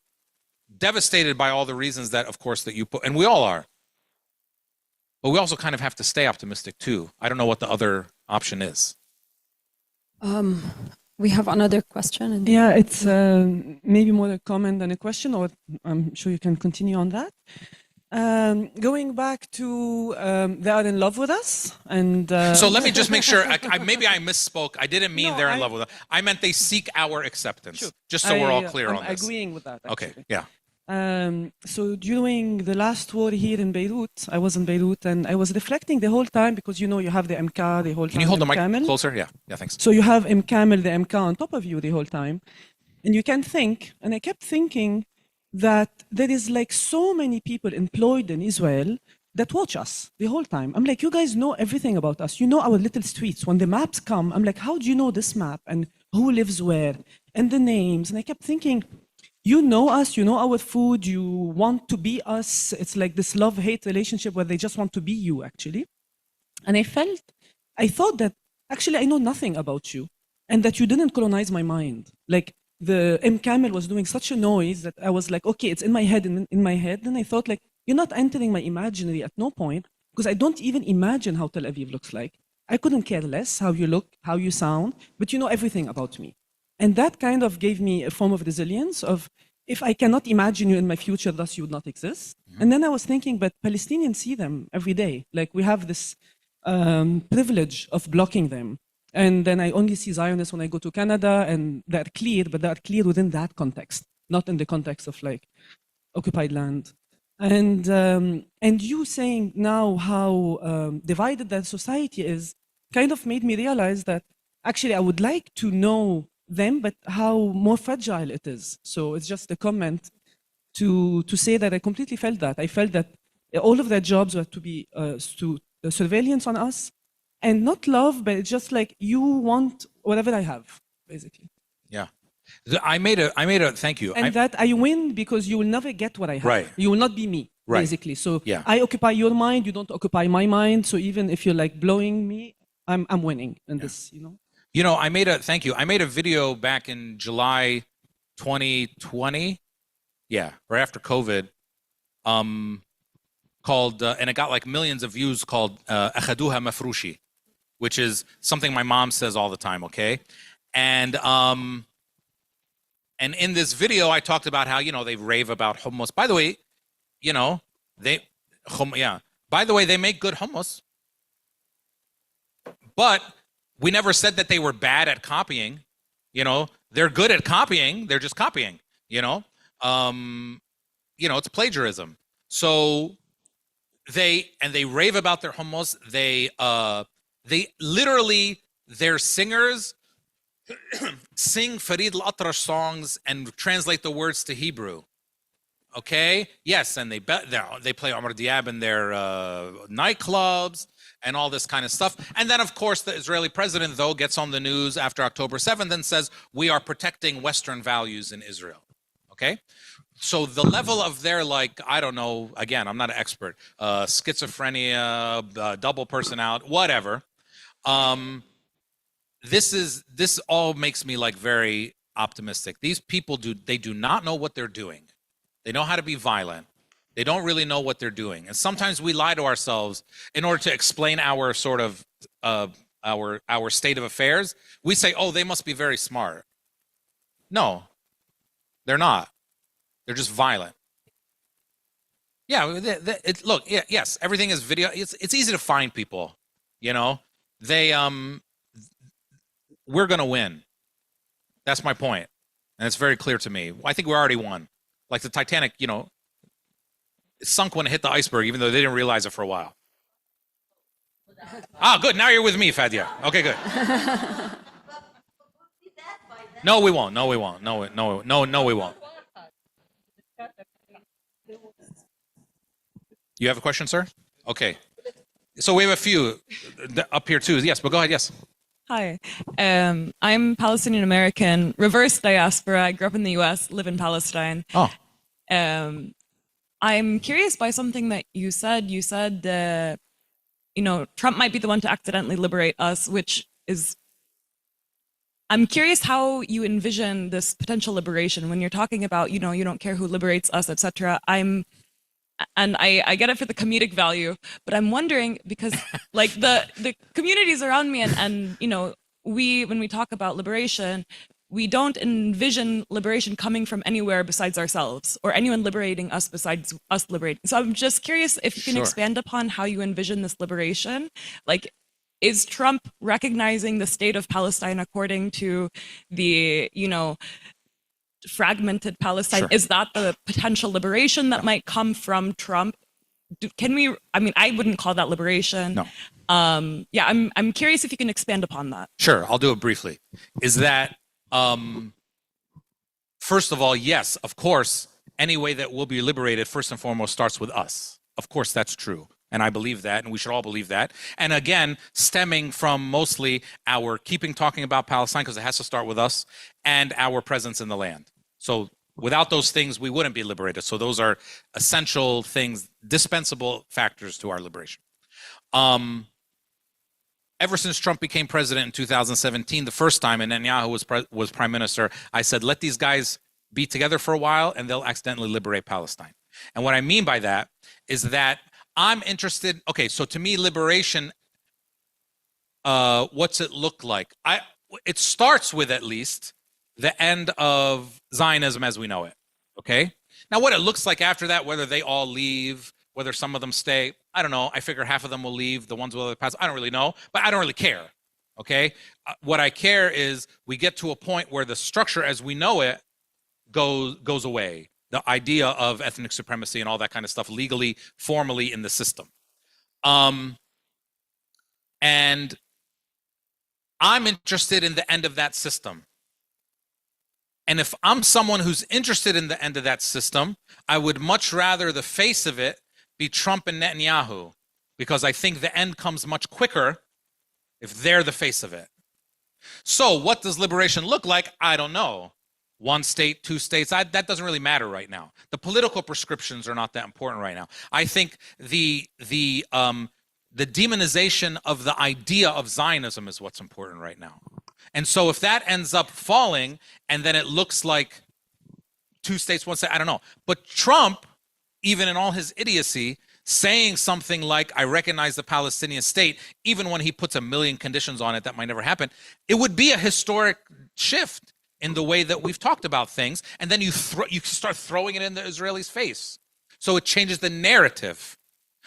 devastated by all the reasons that, of course, that you put, and we all are. But we also kind of have to stay optimistic too. I don't know what the other option is. We have another question. Yeah, it's maybe more a comment than a question, or I'm sure you can continue on that. Going back to they are in love with us, and so let me just make sure. Maybe I misspoke. I didn't mean No, they're in love with us. I meant they seek our acceptance. Sure. Just so we're all clear I'm on this. agreeing with that. Okay. Actually. Yeah. So during the last war here in Beirut, I was in Beirut, and I was reflecting the whole time because you have the MK the whole time. Can you hold the mic Camel. closer? Yeah. Yeah. Thanks. So you have Camel, the MK on top of you the whole time, and you can think. And I kept thinking that there is like so many people employed in Israel that watch us the whole time. I'm like, you guys know everything about us. You know our little streets. When the maps come, I'm like, how do you know this map and who lives where and the names? And I kept thinking, you know us, you know our food, you want to be us. It's like this love-hate relationship where they just want to be you, actually. And I thought that actually I know nothing about you and that you didn't colonize my mind. Like the Camel was doing such a noise that I was like, okay, it's in my head, in my head. Then I thought like, you're not entering my imaginary at no point because I don't even imagine how Tel Aviv looks like. I couldn't care less how you look, how you sound, but you know everything about me. And that kind of gave me a form of resilience of, if I cannot imagine you in my future, thus you would not exist. And then I was thinking, but Palestinians see them every day. Like we have this privilege of blocking them. And then I only see Zionists when I go to Canada, and they're clear, but they're clear within that context, not in the context of like occupied land. And you saying now how divided that society is kind of made me realize that actually I would like to know them, but how more fragile it is. So it's just a comment to say that I completely felt that. I felt that all of their jobs were to be surveillance on us, and not love, but it's just like you want whatever I have, basically. Yeah. I made a thank you. And that I win because you will never get what I have. Right. You will not be me, Right. basically. So Yeah. I occupy your mind, you don't occupy my mind. So even if you're like blowing me, I'm winning in this, you know? You know, I made a video back in July 2020. Yeah, right after COVID. Called and it got like millions of views, called Akhaduha Mafrushi, which is something my mom says all the time, okay? And in this video I talked about how, they rave about hummus. By the way, by the way, they make good hummus. But we never said that they were bad at copying. They're good at copying. They're just copying. It's plagiarism. So they rave about their hummus. They literally, their singers sing Farid al-Atrash songs and translate the words to Hebrew. Okay? Yes, and they play Omar Diab in their nightclubs and all this kind of stuff. And then, of course, the Israeli president, though, gets on the news after October 7th and says, we are protecting Western values in Israel. Okay? So the level of their, like, I don't know, again, I'm not an expert, schizophrenia, double personality, whatever. This all makes me like very optimistic. These people they do not know what they're doing. They know how to be violent. They don't really know what they're doing. And sometimes we lie to ourselves in order to explain our sort of our state of affairs. We say, oh, they must be very smart. No, they're not. They're just violent. Yeah, look, yes, everything is video. It's easy to find people, we're going to win. That's my point. And it's very clear to me. I think we already won. Like the Titanic, it sunk when it hit the iceberg, even though they didn't realize it for a while. Good. Now you're with me, Fadia. Okay, good. No, we won't. No, we won't. No, we won't. You have a question, sir? Okay. So we have a few up here too. Yes, but go ahead. Yes. Hi, I'm Palestinian American, reverse diaspora. I grew up in the U.S., live in Palestine. Oh. I'm curious by something that you said. You said, Trump might be the one to accidentally liberate us, which is, I'm curious how you envision this potential liberation when you're talking about, you don't care who liberates us, etc. I get it for the comedic value, but I'm wondering because like the communities around me and when we talk about liberation, we don't envision liberation coming from anywhere besides ourselves or anyone liberating us besides us liberating. So I'm just curious if you can expand upon how you envision this liberation. Like, is Trump recognizing the state of Palestine according to the, fragmented Palestine? Sure. Is that the potential liberation that might come from Trump? I wouldn't call that liberation. No. I'm curious if you can expand upon that. Sure, I'll do it briefly. Is that, first of all, yes, of course, any way that we'll be liberated, first and foremost, starts with us. Of course, that's true. And I believe that, and we should all believe that. And again, stemming from mostly our talking about Palestine, because it has to start with us, and our presence in the land. So without those things, we wouldn't be liberated. So those are essential things, dispensable factors to our liberation. Ever since Trump became president in 2017, the first time, and Netanyahu was prime minister, I said, let these guys be together for a while, and they'll accidentally liberate Palestine. And what I mean by that is that I'm interested. Okay, so to me, liberation, what's it look like? It starts with at least the end of Zionism as we know it. Okay. Now, what it looks like after that, whether they all leave, whether some of them stay, I don't know. I figure half of them will leave. The ones with other paths, I don't really know, but I don't really care. Okay. What I care is we get to a point where the structure as we know it goes away. The idea of ethnic supremacy and all that kind of stuff legally, formally in the system. And I'm interested in the end of that system. And if I'm someone who's interested in the end of that system, I would much rather the face of it be Trump and Netanyahu, because I think the end comes much quicker if they're the face of it. So what does liberation look like? I don't know. 1 state, 2 states, that doesn't really matter right now. The political prescriptions are not that important right now. I think the demonization of the idea of Zionism is what's important right now. And so if that ends up falling, and then it looks like 2 states, 1 state, I don't know. But Trump, even in all his idiocy, saying something like, I recognize the Palestinian state, even when he puts a million conditions on it that might never happen, it would be a historic shift in the way that we've talked about things, and then you start throwing it in the Israelis' face. So it changes the narrative,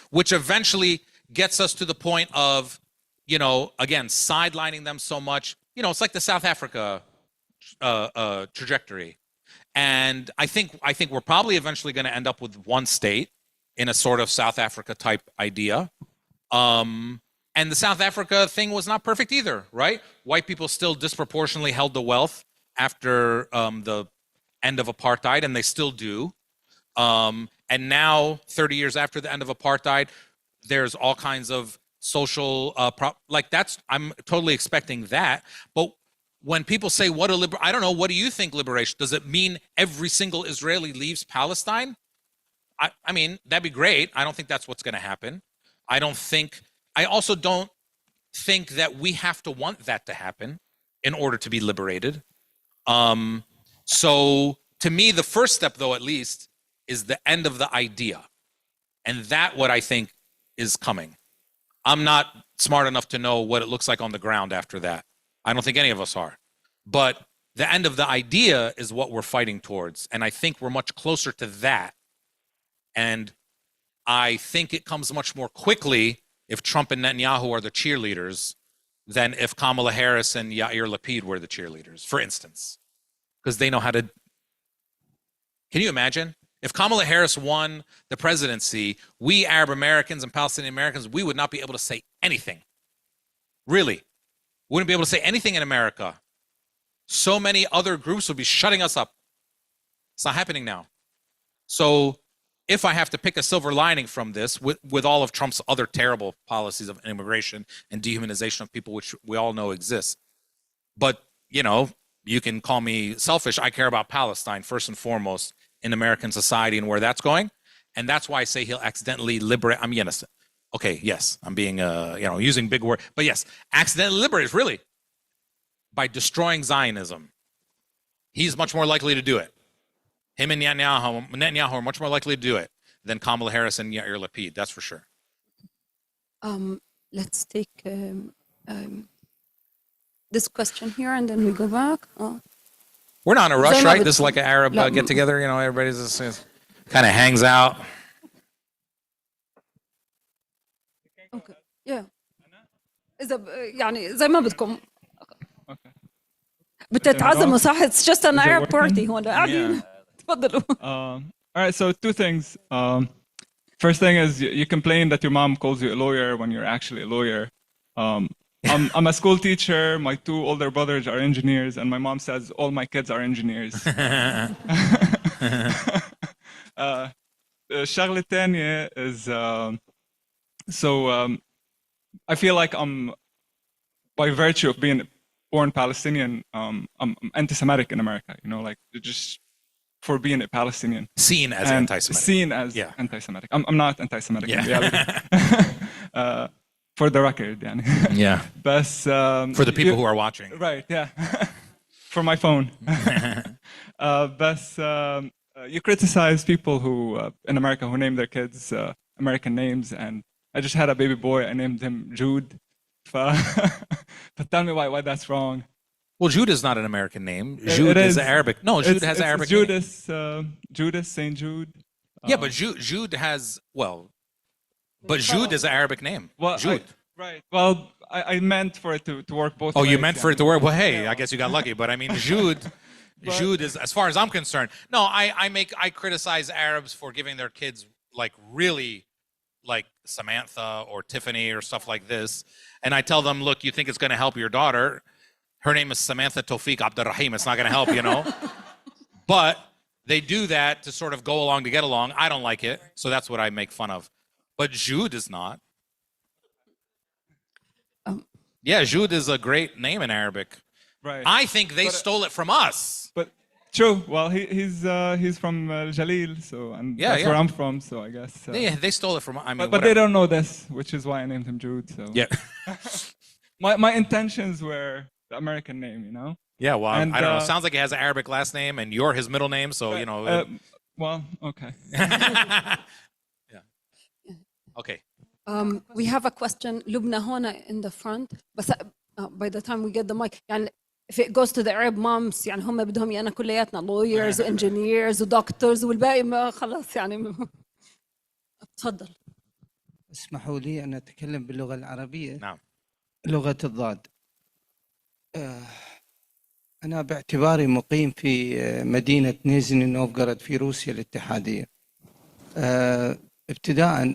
which eventually gets us to the point of, again, sidelining them so much. It's like the South Africa trajectory. And I think we're probably eventually going to end up with 1 state in a sort of South Africa type idea. And the South Africa thing was not perfect either, right? White people still disproportionately held the wealth after the end of apartheid, and they still do. And now, 30 years after the end of apartheid, there's all kinds of social, I'm totally expecting that. But when people say, I don't know, what do you think liberation? Does it mean every single Israeli leaves Palestine? I mean, that'd be great. I don't think that's what's going to happen. I also don't think that we have to want that to happen in order to be liberated. So to me, the first step, though, at least, is the end of the idea. And that what I think is coming. I'm not smart enough to know what it looks like on the ground after that. I don't think any of us are. But the end of the idea is what we're fighting towards. And I think we're much closer to that. And I think it comes much more quickly if Trump and Netanyahu are the cheerleaders than if Kamala Harris and Yair Lapid were the cheerleaders, for instance. Because they know how to... Can you imagine? If Kamala Harris won the presidency, we Arab Americans and Palestinian Americans, we would not be able to say anything. Really. Wouldn't be able to say anything in America. So many other groups would be shutting us up. It's not happening now. So if I have to pick a silver lining from this, with all of Trump's other terrible policies of immigration and dehumanization of people, which we all know exist. But, you can call me selfish. I care about Palestine first and foremost in American society and where that's going. And that's why I say he'll accidentally liberate. I'm innocent. Okay, yes, I'm being, using big words. But yes, accidentally liberate, really. by destroying Zionism, he's much more likely to do it. Him and Netanyahu are much more likely to do it than Kamala Harris and Yair Lapid. That's for sure. Let's take this question here and then we go back. We're not in a rush, Zainab, right? This is like an Arab get together. You know, everybody's just kind of hangs out. Okay. Yeah. إذا يعني زي ما بدكم. بتتعزموا صح؟ It's just an Arab party هون قاعدين. تفضلوا. All right, so two things. First thing is you complain that your mom calls you a lawyer when you're actually a lawyer. I'm a school teacher. My two older brothers are engineers, and my mom says all my kids are engineers. الشغلة الثانية is I feel like I'm, by virtue of being born Palestinian, I'm anti-Semitic in America. You know, like just for being a Palestinian. Seen as anti-Semitic. Seen as anti-Semitic. I'm not anti-Semitic in reality. For the record, يعني. Yeah. But for the people who are watching. Right. Yeah. For my phone. But you criticize people who in America who name their kids American names, and I just had a baby boy. I named him Jude. But tell me why that's wrong. Well, Jude is not an American name. Jude is Arabic. No, Jude has an Arabic name. Judas, Saint Jude. Yeah, but Jude has, well, but Jude is an Arabic name. Well, Jude. Right. Well, I meant for it to work both ways. Oh, you meant for it to work? Well, hey, I guess you got lucky. But I mean, Jude is, as far as I'm concerned, no, I criticize Arabs for giving their kids like really like Samantha or Tiffany or stuff like this. And I tell them, look, you think it's going to help your daughter? Her name is Samantha Tawfiq Abdurrahim. It's not going to help, you know. But they do that to sort of go along to get along. I don't like it. So that's what I make fun of. But Jude is not. Yeah, Jude is a great name in Arabic. Right. I think they stole it from us. But true. Well, he's from Jalil, so that's where I'm from. So I guess. They stole it from. I mean, but they don't know this, which is why I named him Jude. So yeah. my intentions were the American name, you know. Yeah. Well, I don't know. Sounds like he has an Arabic last name, and you're his middle name, so you know. Well, okay. Yeah. Okay. We have a question. Lubna Hona in the front. But by the time we get the mic, يعني if it goes to the Arab moms يعني هم بدهم يانا كلياتنا lawyers engineers doctors والباقي ما خلاص يعني. تفضل. اسمحوا لي أن أتكلم باللغة العربية. نعم. لغة الضاد. أنا باعتباري مقيم في مدينة نيزني نوفغورود في روسيا الاتحادية. ابتداء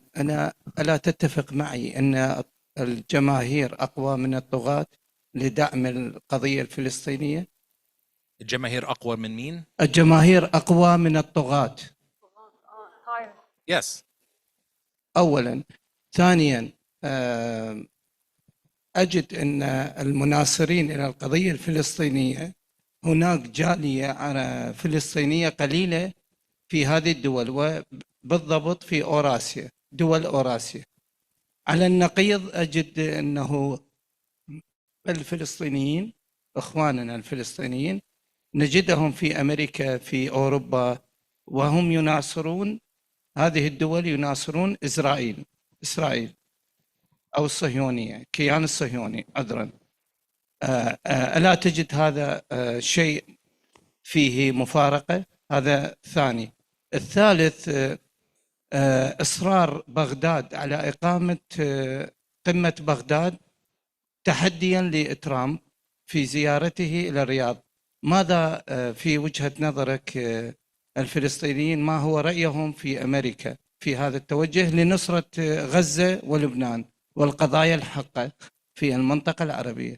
ألا تتفق معي أن الجماهير أقوى من الطغاة لدعم القضية الفلسطينية؟ الجماهير أقوى من مين؟ الجماهير أقوى من الطغاة. Yes. أولا. ثانيا أجد أن المناصرين إلى القضية الفلسطينية هناك جالية فلسطينية قليلة في هذه الدول وبالضبط في أوراسيا دول أوراسيا. على النقيض أجد أنه الفلسطينيين إخواننا الفلسطينيين نجدهم في أمريكا في أوروبا وهم يناصرون هذه الدول يناصرون إسرائيل أو الصهيونية كيان الصهيوني عذرا. ألا تجد هذا شيء فيه مفارقة؟ هذا ثاني. الثالث إصرار بغداد على إقامة قمة بغداد تحديا لترامب في زيارته إلى الرياض. ماذا في وجهة نظرك الفلسطينيين ما هو رأيهم في أمريكا في هذا التوجه لنصرة غزة ولبنان والقضايا الحقة في المنطقة العربية؟